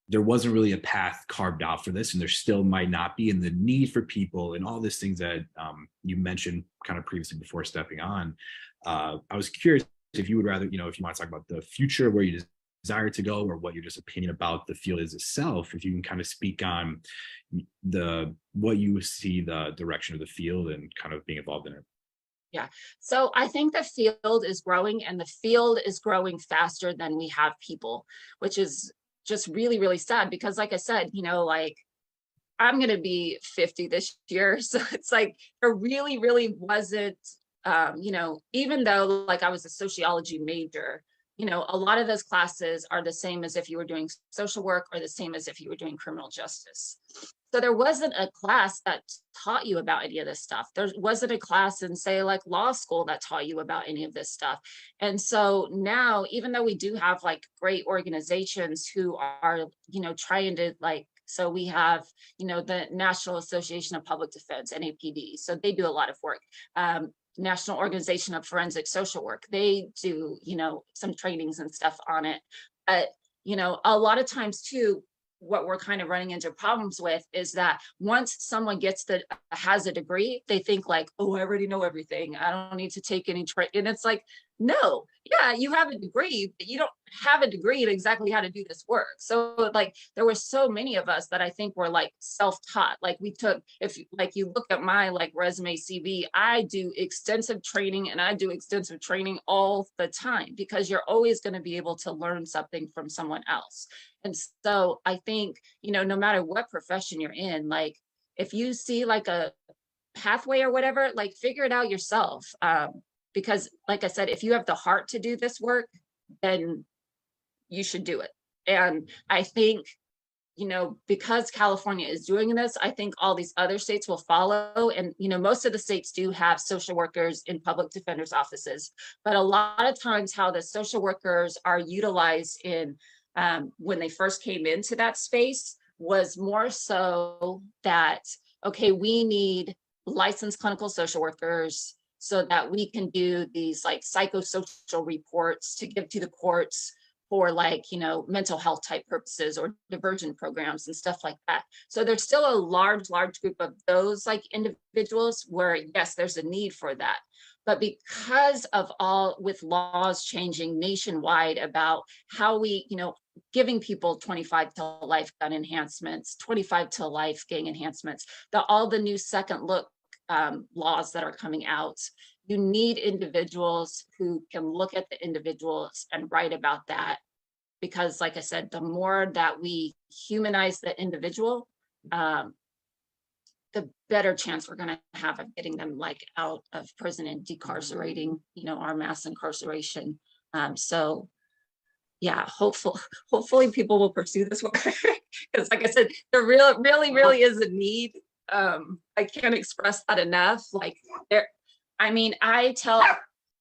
there wasn't really a path carved out for this, and there still might not be, and the need for people and all these things that you mentioned kind of previously before stepping on. I was curious if you would rather, you know, if you want to talk about the future, where you desire to go, or what your just opinion about the field is itself, if you can kind of speak on what you see the direction of the field and kind of being involved in it. Yeah. So I think the field is growing, and the field is growing faster than we have people, which is just really, really sad, because like I said, you know, like I'm going to be 50 this year. So it's like, there really, really wasn't, you know, even though like I was a sociology major, you know, a lot of those classes are the same as if you were doing social work, or the same as if you were doing criminal justice. So there wasn't a class that taught you about any of this stuff. There wasn't a class in, say, like law school that taught you about any of this stuff. And so now, even though we do have like great organizations who are, you know, trying to like, so we have, you know, the National Association of Public Defense, NAPD. So they do a lot of work. National Organization of Forensic Social Work. They do, you know, some trainings and stuff on it. But, you know, a lot of times too, what we're kind of running into problems with is that once someone has a degree, they think like, oh, I already know everything. I don't need to take any training. And it's like, no, yeah, you have a degree, but you don't have a degree in exactly how to do this work. So like, there were so many of us that I think were like self-taught. Like we took, if like you look at my like resume CV, I do extensive training, and I do extensive training all the time, because you're always going to be able to learn something from someone else. And so I think, you know, no matter what profession you're in, like if you see like a pathway or whatever, like figure it out yourself. Because like I said, if you have the heart to do this work, then you should do it. And I think, you know, because California is doing this, I think all these other states will follow. And, you know, most of the states do have social workers in public defenders' offices, but a lot of times how the social workers are utilized in when they first came into that space was more so that, okay, we need licensed clinical social workers so that we can do these like psychosocial reports to give to the courts for like, you know, mental health type purposes or diversion programs and stuff like that. So there's still a large group of those like individuals where, yes, there's a need for that. But because of all with laws changing nationwide about how we, you know, giving people 25 to life gun enhancements, 25 to life gang enhancements, all the new second look laws that are coming out, you need individuals who can look at the individuals and write about that. Because like I said, the more that we humanize the individual, the better chance we're going to have of getting them like out of prison and decarcerating, you know, our mass incarceration. So yeah, hopefully people will pursue this work, because like I said, there really is a need. I can't express that enough. Like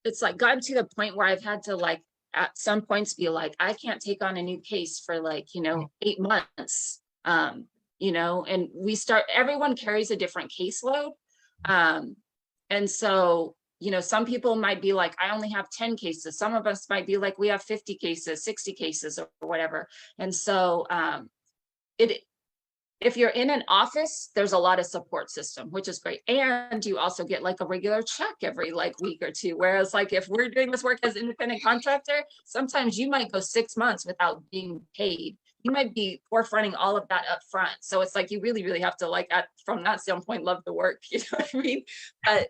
it's like gotten to the point where I've had to like at some points be like, I can't take on a new case for like, you know, 8 months. You know, and everyone carries a different caseload. And so, you know, some people might be like, I only have 10 cases. Some of us might be like, we have 50 cases, 60 cases or whatever. And so if you're in an office, there's a lot of support system, which is great. And you also get like a regular check every like week or two. Whereas like if we're doing this work as independent contractor, sometimes you might go 6 months without being paid. You might be forefronting all of that up front. So it's like, you really have to like, from that standpoint, love the work, you know what I mean? But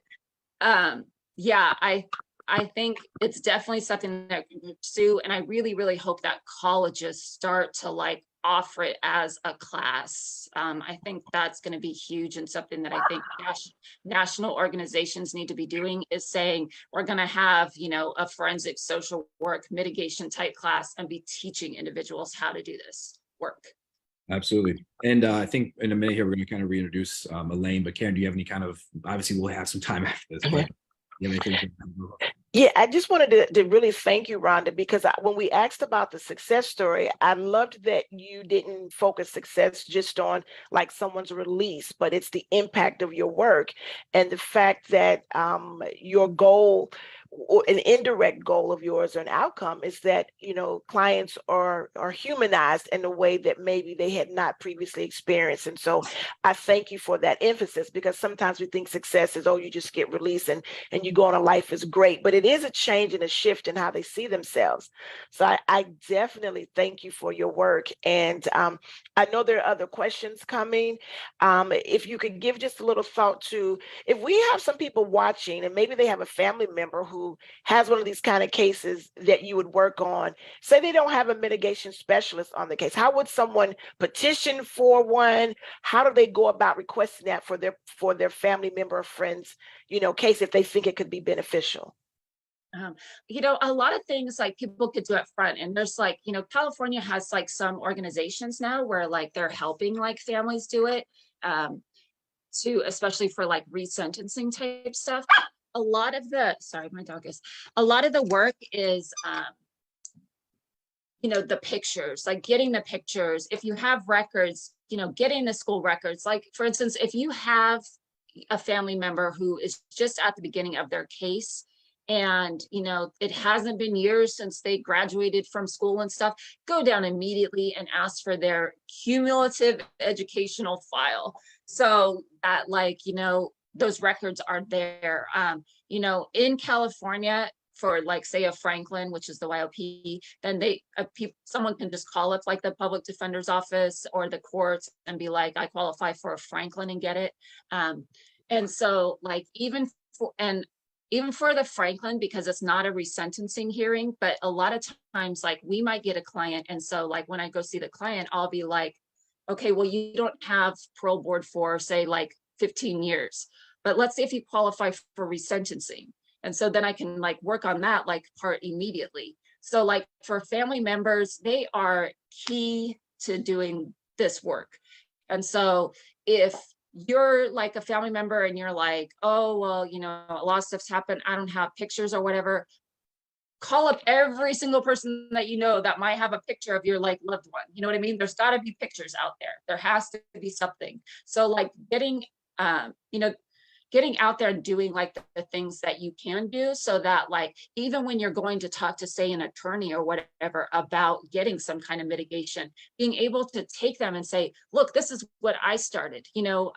yeah, I I think it's definitely something that we can pursue. And I really, really hope that colleges start to like offer it as a class. I think that's going to be huge, and something that I think national organizations need to be doing is saying, we're going to have, you know, a forensic social work mitigation type class and be teaching individuals how to do this work. Absolutely. And I think in a minute here, we're going to kind of reintroduce Elaine, but Karen, do you have any kind of, obviously we'll have some time after this, but you have anything? Yeah, I just wanted to really thank you, Rhonda, because when we asked about the success story, I loved that you didn't focus success just on like someone's release, but it's the impact of your work and the fact that your goal, or an indirect goal of yours or an outcome, is that, you know, clients are humanized in a way that maybe they had not previously experienced. And so I thank you for that emphasis, because sometimes we think success is, oh, you just get released and you go on a life is great, but it is a change and a shift in how they see themselves. So I definitely thank you for your work. And I know there are other questions coming. If you could give just a little thought to, if we have some people watching and maybe they have a family member who has one of these kind of cases that you would work on, say they don't have a mitigation specialist on the case, how would someone petition for one? How do they go about requesting that for their family member or friends, you know, case, if they think it could be beneficial? You know, a lot of things like people could do up front, and there's like, you know, California has like some organizations now where like they're helping like families do it, to especially for like resentencing type stuff. A lot of the, sorry, my dog is, a lot of the work is, you know, the pictures, like getting the pictures. If you have records, you know, getting the school records. Like, for instance, if you have a family member who is just at the beginning of their case, and, you know, it hasn't been years since they graduated from school and stuff, go down immediately and ask for their cumulative educational file. So that, like, you know, those records are there. You know, in California, for like, say, a Franklin, which is the YOP, then they, someone can just call up like the public defender's office or the courts and be like, I qualify for a Franklin, and get it. And so like, even for the Franklin, because it's not a resentencing hearing, but a lot of times, like, we might get a client. And so like, when I go see the client, I'll be like, okay, well, you don't have parole board for, say, like 15 years, but let's see if you qualify for resentencing. And so then I can like work on that like part immediately. So like for family members, they are key to doing this work. And so if you're like a family member and you're like, oh, well, you know, a lot of stuff's happened, I don't have pictures or whatever, call up every single person that you know that might have a picture of your like loved one. You know what I mean? There's got to be pictures out there. There has to be something. So like getting, you know, getting out there and doing like the things that you can do, so that like, even when you're going to talk to, say, an attorney or whatever about getting some kind of mitigation, being able to take them and say, look, this is what I started, you know,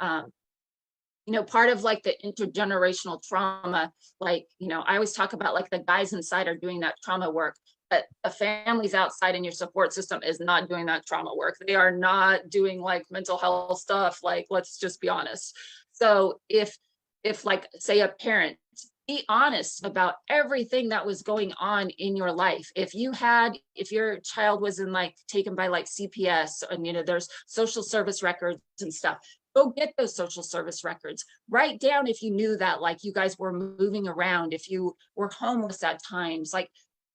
part of like the intergenerational trauma, like, you know, I always talk about like the guys inside are doing that trauma work, but the families outside in your support system is not doing that trauma work. They are not doing like mental health stuff. Like, let's just be honest. So if like, say, a parent, be honest about everything that was going on in your life. If your child was in like taken by like CPS, and, you know, there's social service records and stuff, go get those social service records. Write down if you knew that like you guys were moving around, if you were homeless at times, like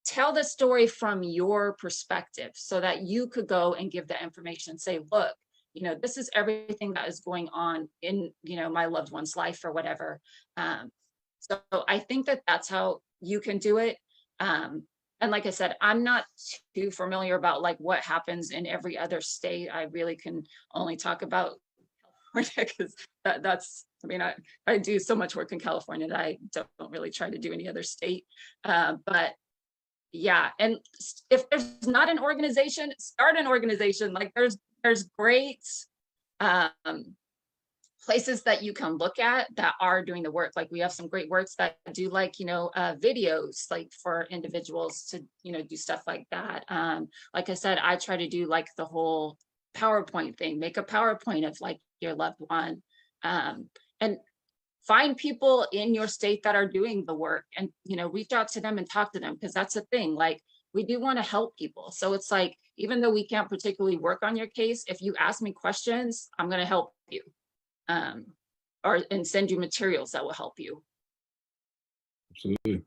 tell the story from your perspective so that you could go and give the information, say, look, you know, this is everything that is going on in, you know, my loved one's life or whatever. So I think that that's how you can do it. And like I said, I'm not too familiar about like what happens in every other state. I really can only talk about California, because that's, I mean, I do so much work in California that I don't really try to do any other state. But yeah, and if there's not an organization, start an organization. Like there's great places that you can look at that are doing the work. Like we have some great works that do like, you know, videos like for individuals to, you know, do stuff like that. Like I said, I try to do like the whole PowerPoint thing, make a PowerPoint of like your loved one. And find people in your state that are doing the work and, reach out to them and talk to them, because that's the thing. Like, we do want to help people. So it's like, even though we can't particularly work on your case, if you ask me questions, I'm going to help you, and send you materials that will help you. Absolutely.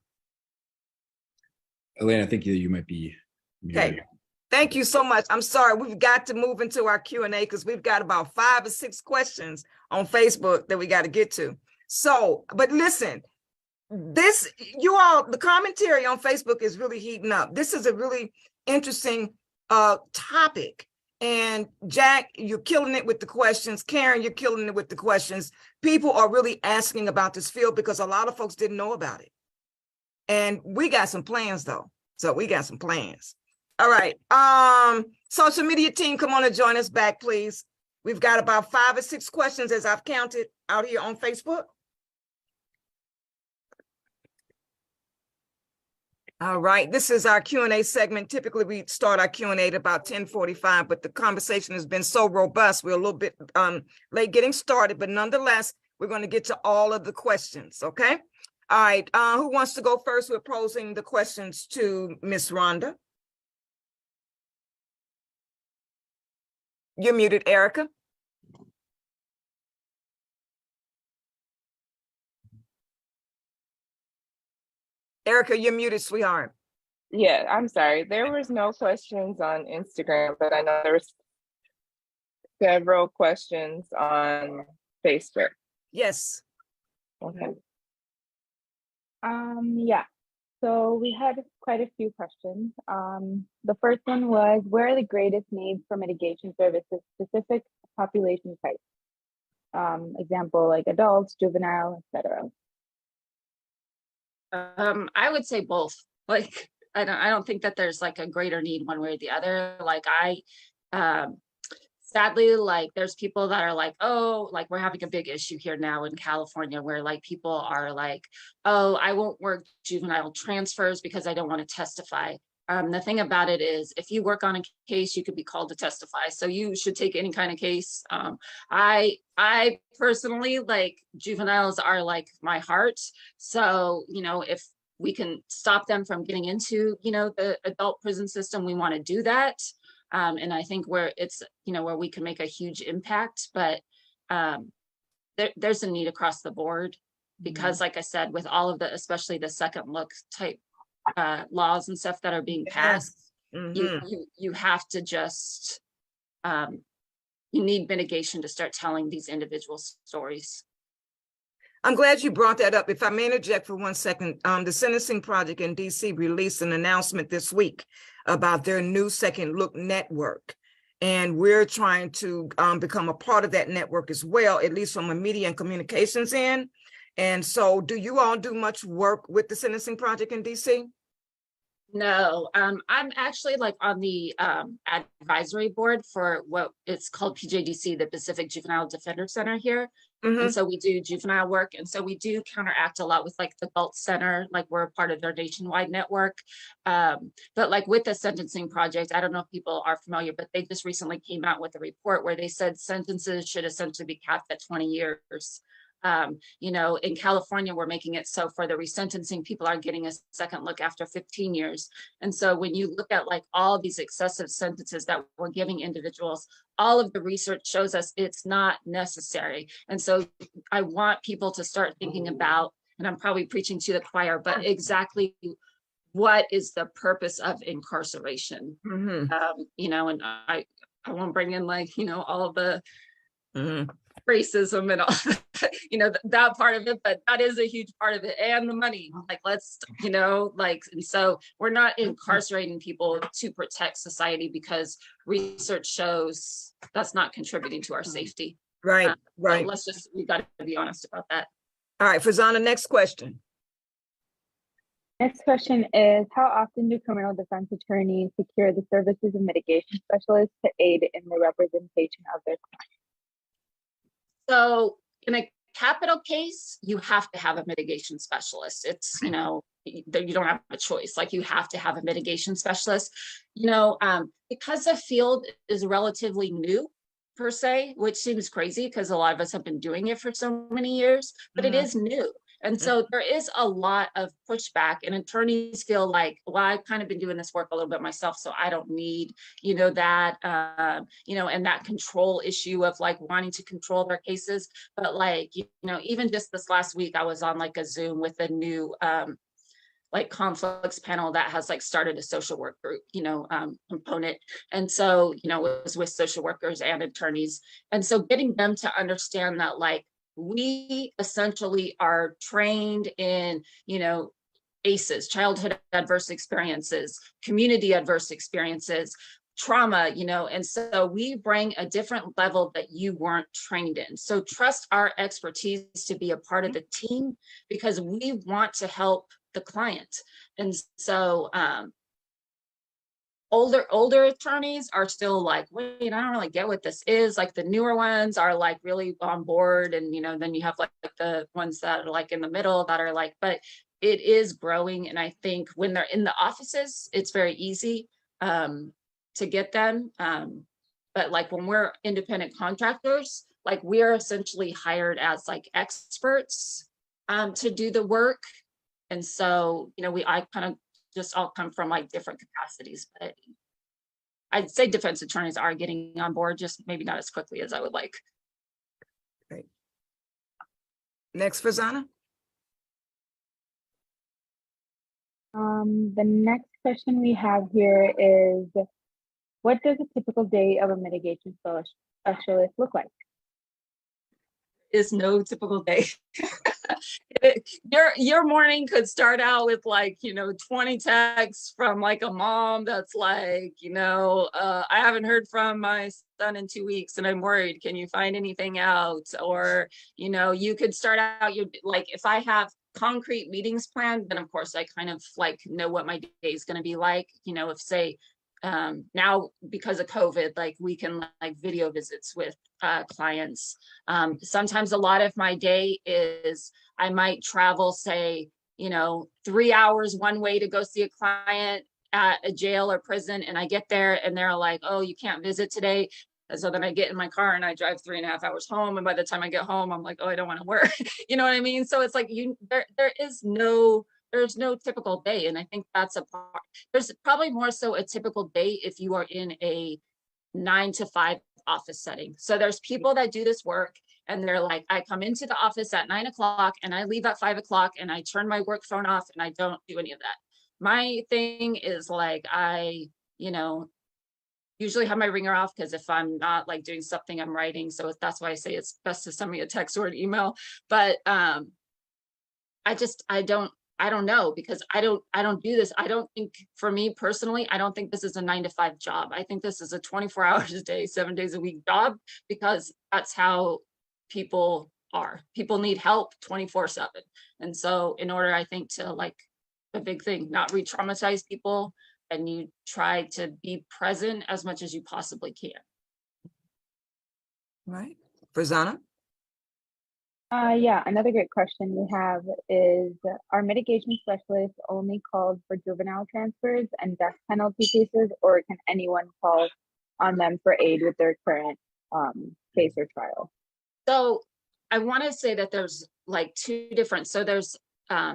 Elaine, I think you might be muted. Okay. Thank you so much. I'm sorry, we've got to move into our Q&A because we've got about 5 or 6 questions on Facebook that we got to get to. So, but listen, the commentary on Facebook is really heating up. This is a really interesting topic. And Jack, you're killing it with the questions. Karen, you're killing it with the questions. People are really asking about this field because a lot of folks didn't know about it. And we got some plans though. So we got some plans. All right. Social media team, come on and join us back, please. We've got about 5 or 6 questions as I've counted out here on Facebook. All right, this is our Q&A segment. Typically, we start our Q&A at about 10:45, but the conversation has been so robust, we're a little bit late getting started, but nonetheless, we're going to get to all of the questions, okay? All right, who wants to go first? We're posing the questions to Miss Rhonda. You're muted, Erica. Erica, you're muted, sweetheart. Yeah, I'm sorry. There was no questions on Instagram, but I know there was several questions on Facebook. Yes. Okay. Yeah. So we had quite a few questions. The first one was, where are the greatest needs for mitigation services, specific population types? Example, like adults, juvenile, etc. I would say both. Like, I don't think that there's like a greater need one way or the other. Like, sadly, like there's people that are like, oh, like we're having a big issue here now in California where like people are like, oh, I won't work juvenile transfers because I don't want to testify. The thing about it is, if you work on a case, you could be called to testify. So you should take any kind of case. I personally, like, juveniles are like my heart. So, if we can stop them from getting into, the adult prison system, we want to do that. And I think where it's, where we can make a huge impact, but there's a need across the board because, like I said, with all of the, especially the second look type laws and stuff that are being passed, you have to just you need mitigation to start telling these individual stories. I'm glad you brought that up. If I may interject for 1 second, the Sentencing Project in DC released an announcement this week about their new Second Look network. And we're trying to become a part of that network as well, at least from a media and communications end. And so do you all do much work with the Sentencing Project in DC? No, I'm actually like on the advisory board for what it's called PJDC, the Pacific Juvenile Defender Center here. And so we do juvenile work. And so we do counteract a lot with like the adult center, like we're a part of their nationwide network. But like with the Sentencing Project, I don't know if people are familiar, but they just recently came out with a report where they said sentences should essentially be capped at 20 years. In California, we're making it so for the resentencing, people are getting a second look after 15 years. And so when you look at like all these excessive sentences that we're giving individuals, all of the research shows us it's not necessary. And so I want people to start thinking about, and I'm probably preaching to the choir, but exactly what is the purpose of incarceration? And I won't bring in like, all of the racism and all, that part of it, but that is a huge part of it, and the money. Like, let's, and so we're not incarcerating people to protect society because research shows that's not contributing to our safety. Right. So we got to be honest about that. All right, Fazana, next question. Next question is, how often do criminal defense attorneys secure the services of mitigation specialists to aid in the representation of their clients? So in a capital case, you have to have a mitigation specialist. It's, you don't have a choice. Like, you have to have a mitigation specialist, because the field is relatively new per se, which seems crazy because a lot of us have been doing it for so many years, but it is new. And so there is a lot of pushback, and attorneys feel like, well, I've kind of been doing this work a little bit myself, so I don't need, that, and that control issue of like wanting to control their cases. But like, even just this last week, I was on like a Zoom with a new like conflicts panel that has like started a social work group, component. And so, it was with social workers and attorneys. And so getting them to understand that like, we essentially are trained in, ACEs, childhood adverse experiences, community adverse experiences, trauma, and so we bring a different level that you weren't trained in. So trust our expertise to be a part of the team, because we want to help the client. And so older attorneys are still like, wait, I don't really get what this is. Like the newer ones are like really on board. And, then you have like the ones that are like in the middle that are like, but it is growing. And I think when they're in the offices, it's very easy to get them. But like when we're independent contractors, like we are essentially hired as like experts to do the work. And so, I kind of just all come from like different capacities, but I'd say defense attorneys are getting on board, just maybe not as quickly as I would like. Great. Next, Fazana. The next question we have here is, what does a typical day of a mitigation specialist look like? Is no typical day. Your morning could start out with like 20 texts from like a mom that's like, I haven't heard from my son in 2 weeks and I'm worried, can you find anything out? Or you could start out, you like, if I have concrete meetings planned, then of course I kind of like know what my day is going to be like. If say now because of COVID, like we can like video visits with clients. Sometimes a lot of my day is I might travel, say, 3 hours one way to go see a client at a jail or prison. And I get there and they're like, oh, you can't visit today. And so then I get in my car and I drive 3.5 hours home. And by the time I get home, I'm like, oh, I don't want to work. You know what I mean? So it's like there's no typical day. And I think that's a part. There's probably more so a typical day if you are in a 9 to 5 office setting. So there's people that do this work and they're like, I come into the office at 9 o'clock and I leave at 5 o'clock and I turn my work phone off and I don't do any of that. My thing is like, I, usually have my ringer off, because if I'm not like doing something, I'm writing. So that's why I say it's best to send me a text or an email. But I don't know, because I don't do this. I don't think, for me personally, I don't think this is a 9 to 5 job. I think this is a 24 hours a day, 7 days a week job, because that's how people are. People need help 24/7. And so in order, I think, to like the big thing, not re-traumatize people, and you try to be present as much as you possibly can. Right. Fazana. Yeah, another great question we have is, are mitigation specialists only called for juvenile transfers and death penalty cases, or can anyone call on them for aid with their current case or trial? So I want to say that there's like two different, so there's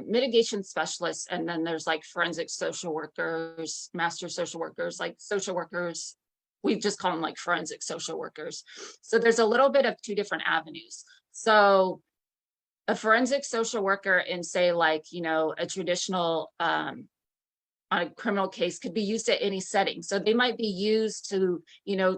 mitigation specialists, and then there's like forensic social workers, master social workers, like social workers. We just call them like forensic social workers. So there's a little bit of two different avenues. So a forensic social worker in, say, like, a traditional on a criminal case could be used at any setting. So they might be used to,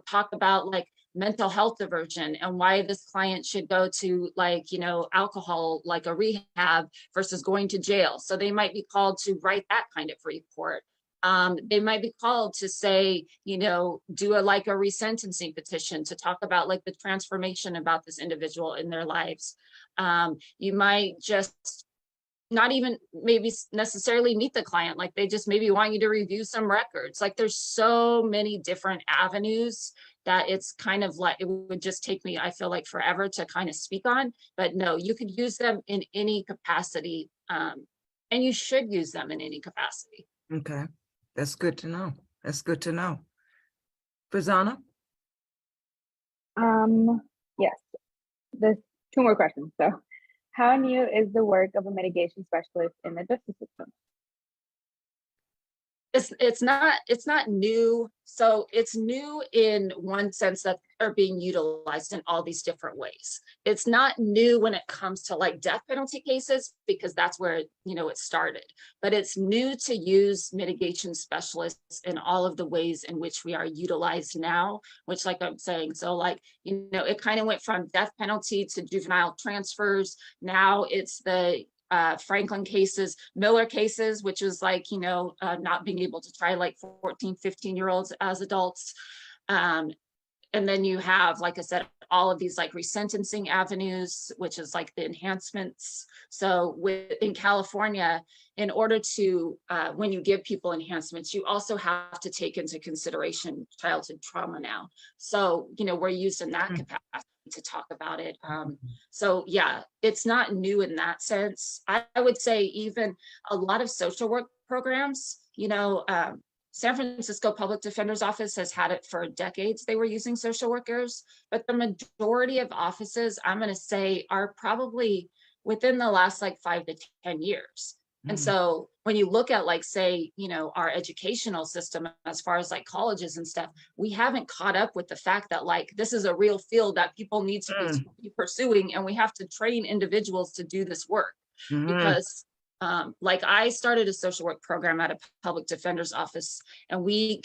talk about like mental health diversion and why this client should go to like, alcohol, like a rehab versus going to jail. So they might be called to write that kind of report. They might be called to say, do a resentencing petition to talk about like the transformation about this individual in their lives. You might just not even maybe necessarily meet the client, like they just maybe want you to review some records. Like there's so many different avenues that it's kind of like, it would just take me, I feel like, forever to kind of speak on. But no, you could use them in any capacity, and you should use them in any capacity. Okay, that's good to know. That's good to know. Fazana. Yes, there's two more questions. So, how new is the work of a mitigation specialist in the justice system? It's not new. So it's new in one sense that they're being utilized in all these different ways. It's not new when it comes to like death penalty cases, because that's where it started. But it's new to use mitigation specialists in all of the ways in which we are utilized now, which, like I'm saying, so like it kind of went from death penalty to juvenile transfers. Now it's the Franklin cases, Miller cases, which is like, not being able to try like 14, 15-year-olds as adults. And then you have, like I said, all of these like resentencing avenues, which is like the enhancements. So in California, in order to, when you give people enhancements, you also have to take into consideration childhood trauma now. So, we're used in that capacity to talk about it. So yeah, it's not new in that sense. I would say even a lot of social work programs, San Francisco Public Defender's Office has had it for decades. They were using social workers, but the majority of offices, I'm going to say, are probably within the last like 5 to 10 years. And so when you look at like, say, our educational system, as far as like colleges and stuff, we haven't caught up with the fact that like, this is a real field that people need to be pursuing. And we have to train individuals to do this work because like I started a social work program at a public defender's office, and we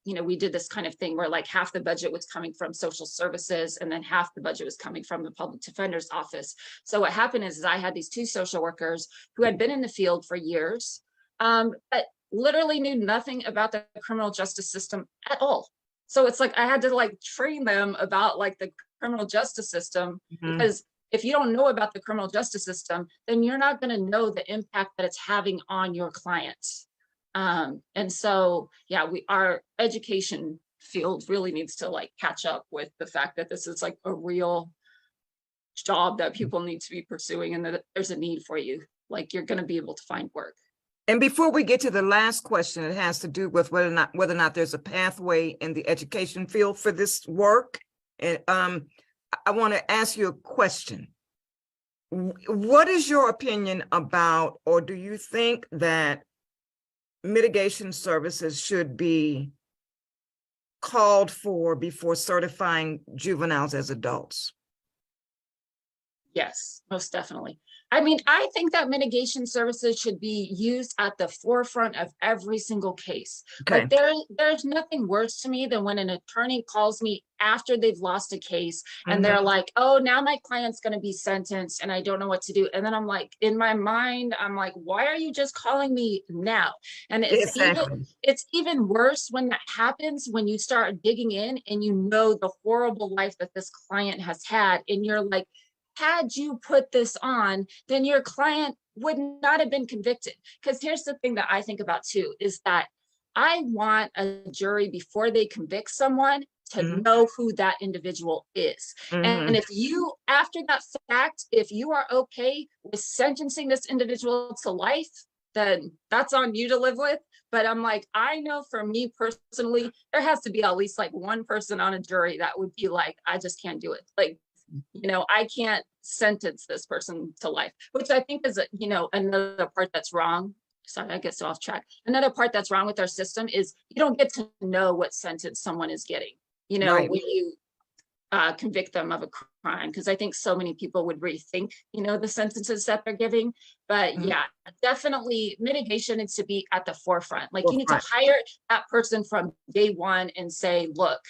we did this kind of thing where like half the budget was coming from social services and then half the budget was coming from the public defender's office. So what happened is I had these 2 social workers who had been in the field for years, but literally knew nothing about the criminal justice system at all. So it's like I had to like train them about like the criminal justice system, because if you don't know about the criminal justice system, then you're not going to know the impact that it's having on your clients. And so, yeah, our education field really needs to like catch up with the fact that this is like a real job that people need to be pursuing, and that there's a need for you. Like you're going to be able to find work. And before we get to the last question, it has to do with whether or not there's a pathway in the education field for this work. And I want to ask you a question. What is your opinion about, or do you think that mitigation services should be called for before certifying juveniles as adults? Yes, most definitely. I mean, I think that mitigation services should be used at the forefront of every single case. Okay. Like there's nothing worse to me than when an attorney calls me after they've lost a case and they're like, oh, now my client's going to be sentenced and I don't know what to do. And then I'm like, in my mind, I'm like, why are you just calling me now? And it's even worse when that happens, when you start digging in and you know the horrible life that this client has had. And you're like, had you put this on, then your client would not have been convicted. Because here's the thing that I think about too, is that I want a jury, before they convict someone, to know who that individual is. And if you, after that fact, if you are okay with sentencing this individual to life, then that's on you to live with. But I'm like, I know for me personally, there has to be at least like one person on a jury that would be like, I just can't do it. Like, I can't sentence this person to life, which I think is, another part that's wrong. Sorry, I get so off track. Another part that's wrong with our system is you don't get to know what sentence someone is getting, Right. when you convict them of a crime, because I think so many people would rethink, the sentences that they're giving. But yeah, definitely mitigation needs to be at the forefront. Like you need to hire that person from day one and say, look,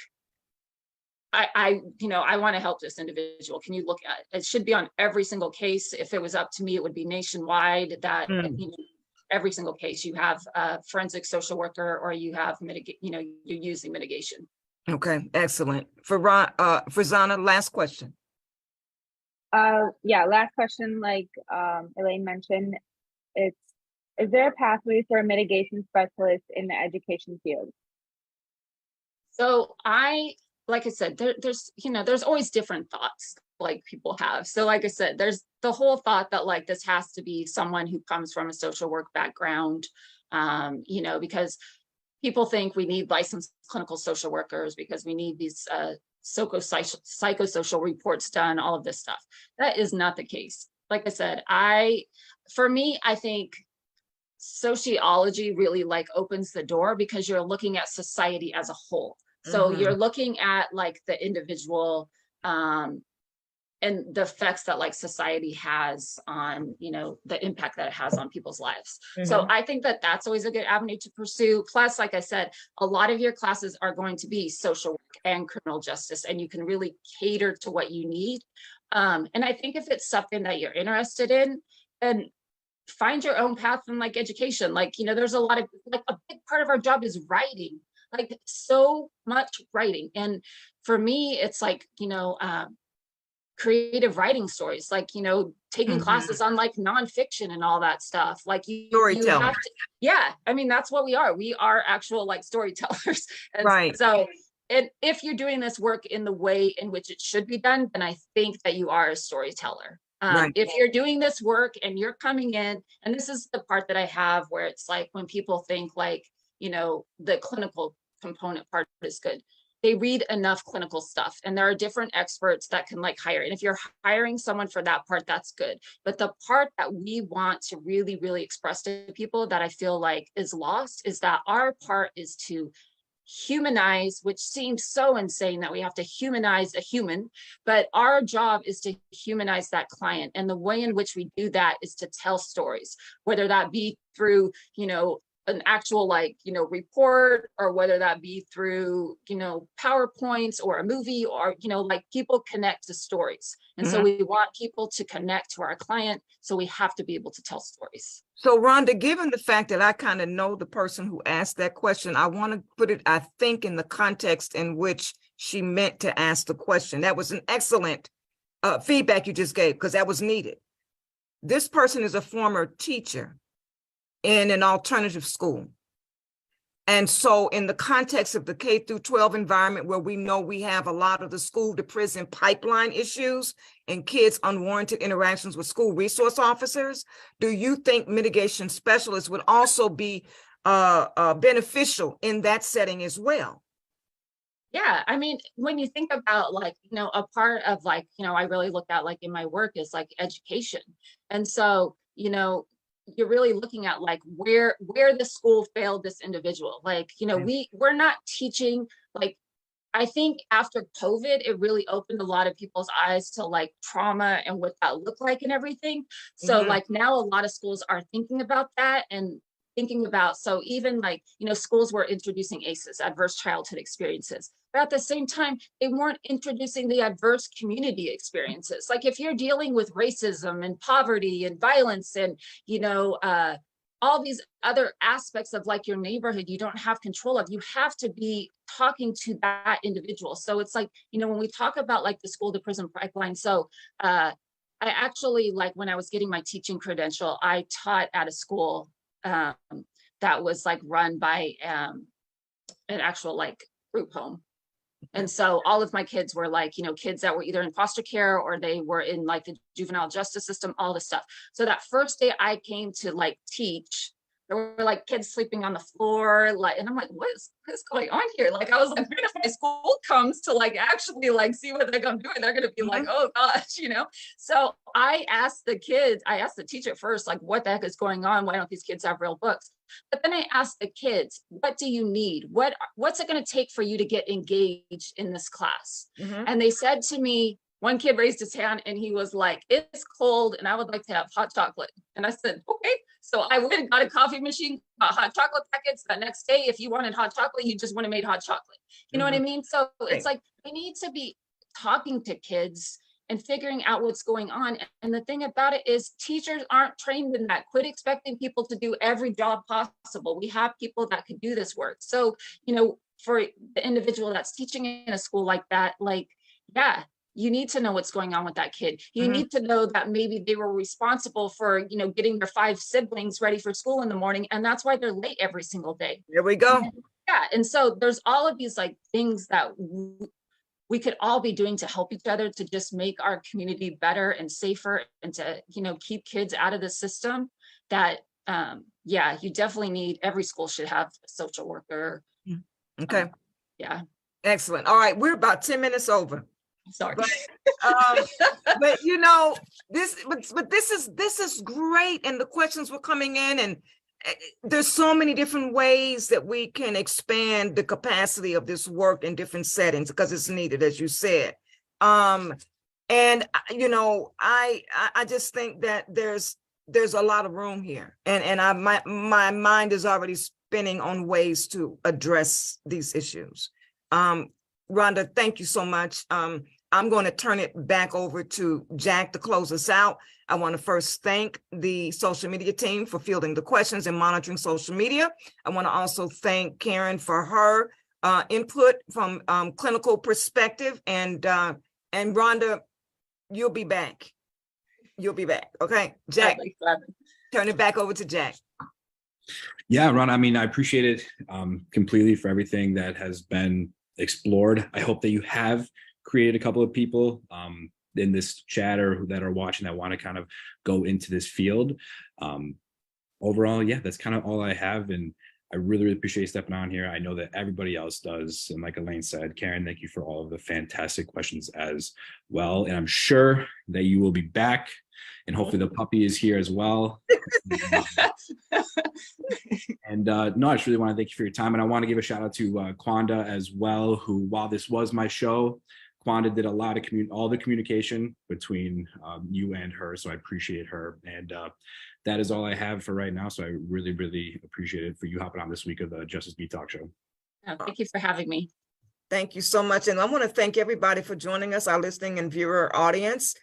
I want to help this individual. Can you look at it? It should be on every single case. If it was up to me, it would be nationwide, that, every single case you have a forensic social worker, or you have you're using mitigation. Okay, excellent. For Zana, last question. Yeah, last question, like Elaine mentioned, is there a pathway for a mitigation specialist in the education field? So like I said, there's always different thoughts like people have. So like I said, there's the whole thought that like this has to be someone who comes from a social work background, because people think we need licensed clinical social workers because we need these psychosocial reports done, all of this stuff. That is not the case. Like I said, for me, I think sociology really like opens the door because you're looking at society as a whole. So you're looking at like the individual and the effects that like society has on, you know, the impact that it has on people's lives. So I think that that's always a good avenue to pursue. Plus, like I said, a lot of your classes are going to be social work and criminal justice, and you can really cater to what you need. And I think if it's something that you're interested in, then find your own path in like education. Like, you know, there's a lot of, like a big part of our job is writing, like so much writing. And for me, it's like, you know, creative writing stories, like, you know, taking classes on like nonfiction and all that stuff. Like you have to, yeah, I mean, that's what we are. We are actual like storytellers. And so, and if you're doing this work in the way in which it should be done, then I think that you are a storyteller. If you're doing this work and you're coming in, and this is the part that I have where it's like when people think like, you know, the clinical component part is good. They read enough clinical stuff, and there are different experts that can like hire. And if you're hiring someone for that part, that's good. But the part that we want to really, really express to people that I feel like is lost is that our part is to humanize, which seems so insane that we have to humanize a human, but our job is to humanize that client. And the way in which we do that is to tell stories, whether that be through, you know, an actual like, you know, report, or whether that be through, you know, PowerPoints or a movie, or, you know, like people connect to stories. And so we want people to connect to our client. So we have to be able to tell stories. So Rhonda, given the fact that I kind of know the person who asked that question, I want to put it, I think, in the context in which she meant to ask the question. That was an excellent feedback you just gave, because that was needed. This person is a former teacher in an alternative school. And so in the context of the K through 12 environment, where we know we have a lot of the school to prison pipeline issues and kids' unwarranted interactions with school resource officers, do you think mitigation specialists would also be beneficial in that setting as well? Yeah, I mean, when you think about like, you know, a part of like, you know, I really look at like in my work is like education. And so, you know, you're really looking at like where the school failed this individual. Like, you know, we're not teaching, like, I think after COVID, it really opened a lot of people's eyes to like trauma and what that looked like and everything. So like now a lot of schools are thinking about that and thinking about, so even like, you know, schools were introducing ACEs, adverse childhood experiences, but at the same time, they weren't introducing the adverse community experiences. Like if you're dealing with racism and poverty and violence and, you know, all these other aspects of like your neighborhood you don't have control of, you have to be talking to that individual. So it's like, you know, when we talk about like the school to prison pipeline, so I actually, like when I was getting my teaching credential, I taught at a school that was like run by an actual like group home. And so all of my kids were like, you know, kids that were either in foster care or they were in like the juvenile justice system, all this stuff. So that first day I came to like teach, there were like kids sleeping on the floor, like, and I'm like, what is going on here? Like, I was like, if my school comes to like actually like see what they're gonna do, and they're gonna be like, oh gosh, you know. So I asked the teacher first, like, what the heck is going on? Why don't these kids have real books? But then I asked the kids, what do you need? What's it going to take for you to get engaged in this class? And they said to me, one kid raised his hand and he was like, it's cold and I would like to have hot chocolate. And I said, okay. So I went and got a coffee machine, hot chocolate packets. The next day, if you wanted hot chocolate, you just went and made hot chocolate. You know what I mean? So it's like, we need to be talking to kids and figuring out what's going on. And the thing about it is teachers aren't trained in that. Quit expecting people to do every job possible. We have people that could do this work. So, you know, for the individual that's teaching in a school like that, like, yeah, you need to know what's going on with that kid. You need to know that maybe they were responsible for, you know, getting their 5 siblings ready for school in the morning. And that's why they're late every single day. There we go. Yeah. And so there's all of these like things that we could all be doing to help each other to just make our community better and safer and to, you know, keep kids out of the system that yeah, you definitely need, every school should have a social worker. Okay, Yeah, excellent. All right, we're about 10 minutes over. sorry. But you know, but this is great, and the questions were coming in, and there's so many different ways that we can expand the capacity of this work in different settings because it's needed, as you said. And you know, I just think that there's a lot of room here, and my mind is already spinning on ways to address these issues. Rhonda, thank you so much. I'm going to turn it back over to Jack to close us out. I want to first thank the social media team for fielding the questions and monitoring social media. I want to also thank Karen for her input from clinical perspective, and Rhonda, you'll be back. You'll be back. Okay, Jack, turn it back over to Jack. Yeah, Ron, I mean, I appreciate it completely for everything that has been explored. I hope that you have created a couple of people in this chat or that are watching that want to kind of go into this field. Overall, yeah, that's kind of all I have. And I really, really appreciate you stepping on here. I know that everybody else does. And like Elaine said, Karen, thank you for all of the fantastic questions as well. And I'm sure that you will be back, and hopefully the puppy is here as well. And no, I just really want to thank you for your time. And I want to give a shout out to Kwanda as well, who, while this was my show, Kwanda did a lot of all the communication between you and her. So I appreciate her. And that is all I have for right now. So I really, really appreciate it for you hopping on this week of the Justice Beat Talk Show. Thank you for having me. Thank you so much. And I want to thank everybody for joining us, our listening and viewer audience.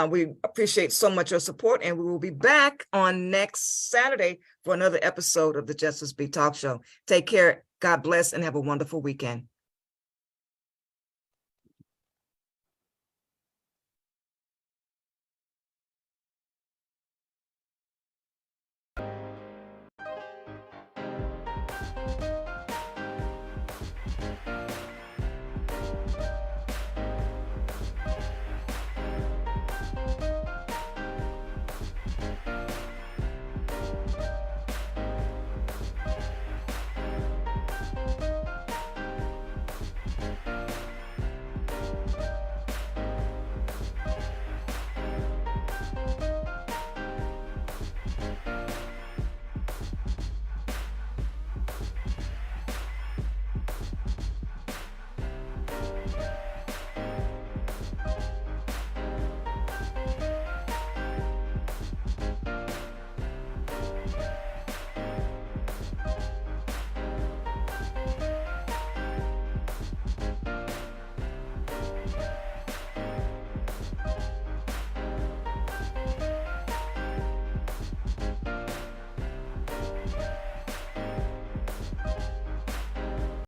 We appreciate so much your support, and we will be back on next Saturday for another episode of the Justice Beat Talk Show. Take care. God bless, and have a wonderful weekend.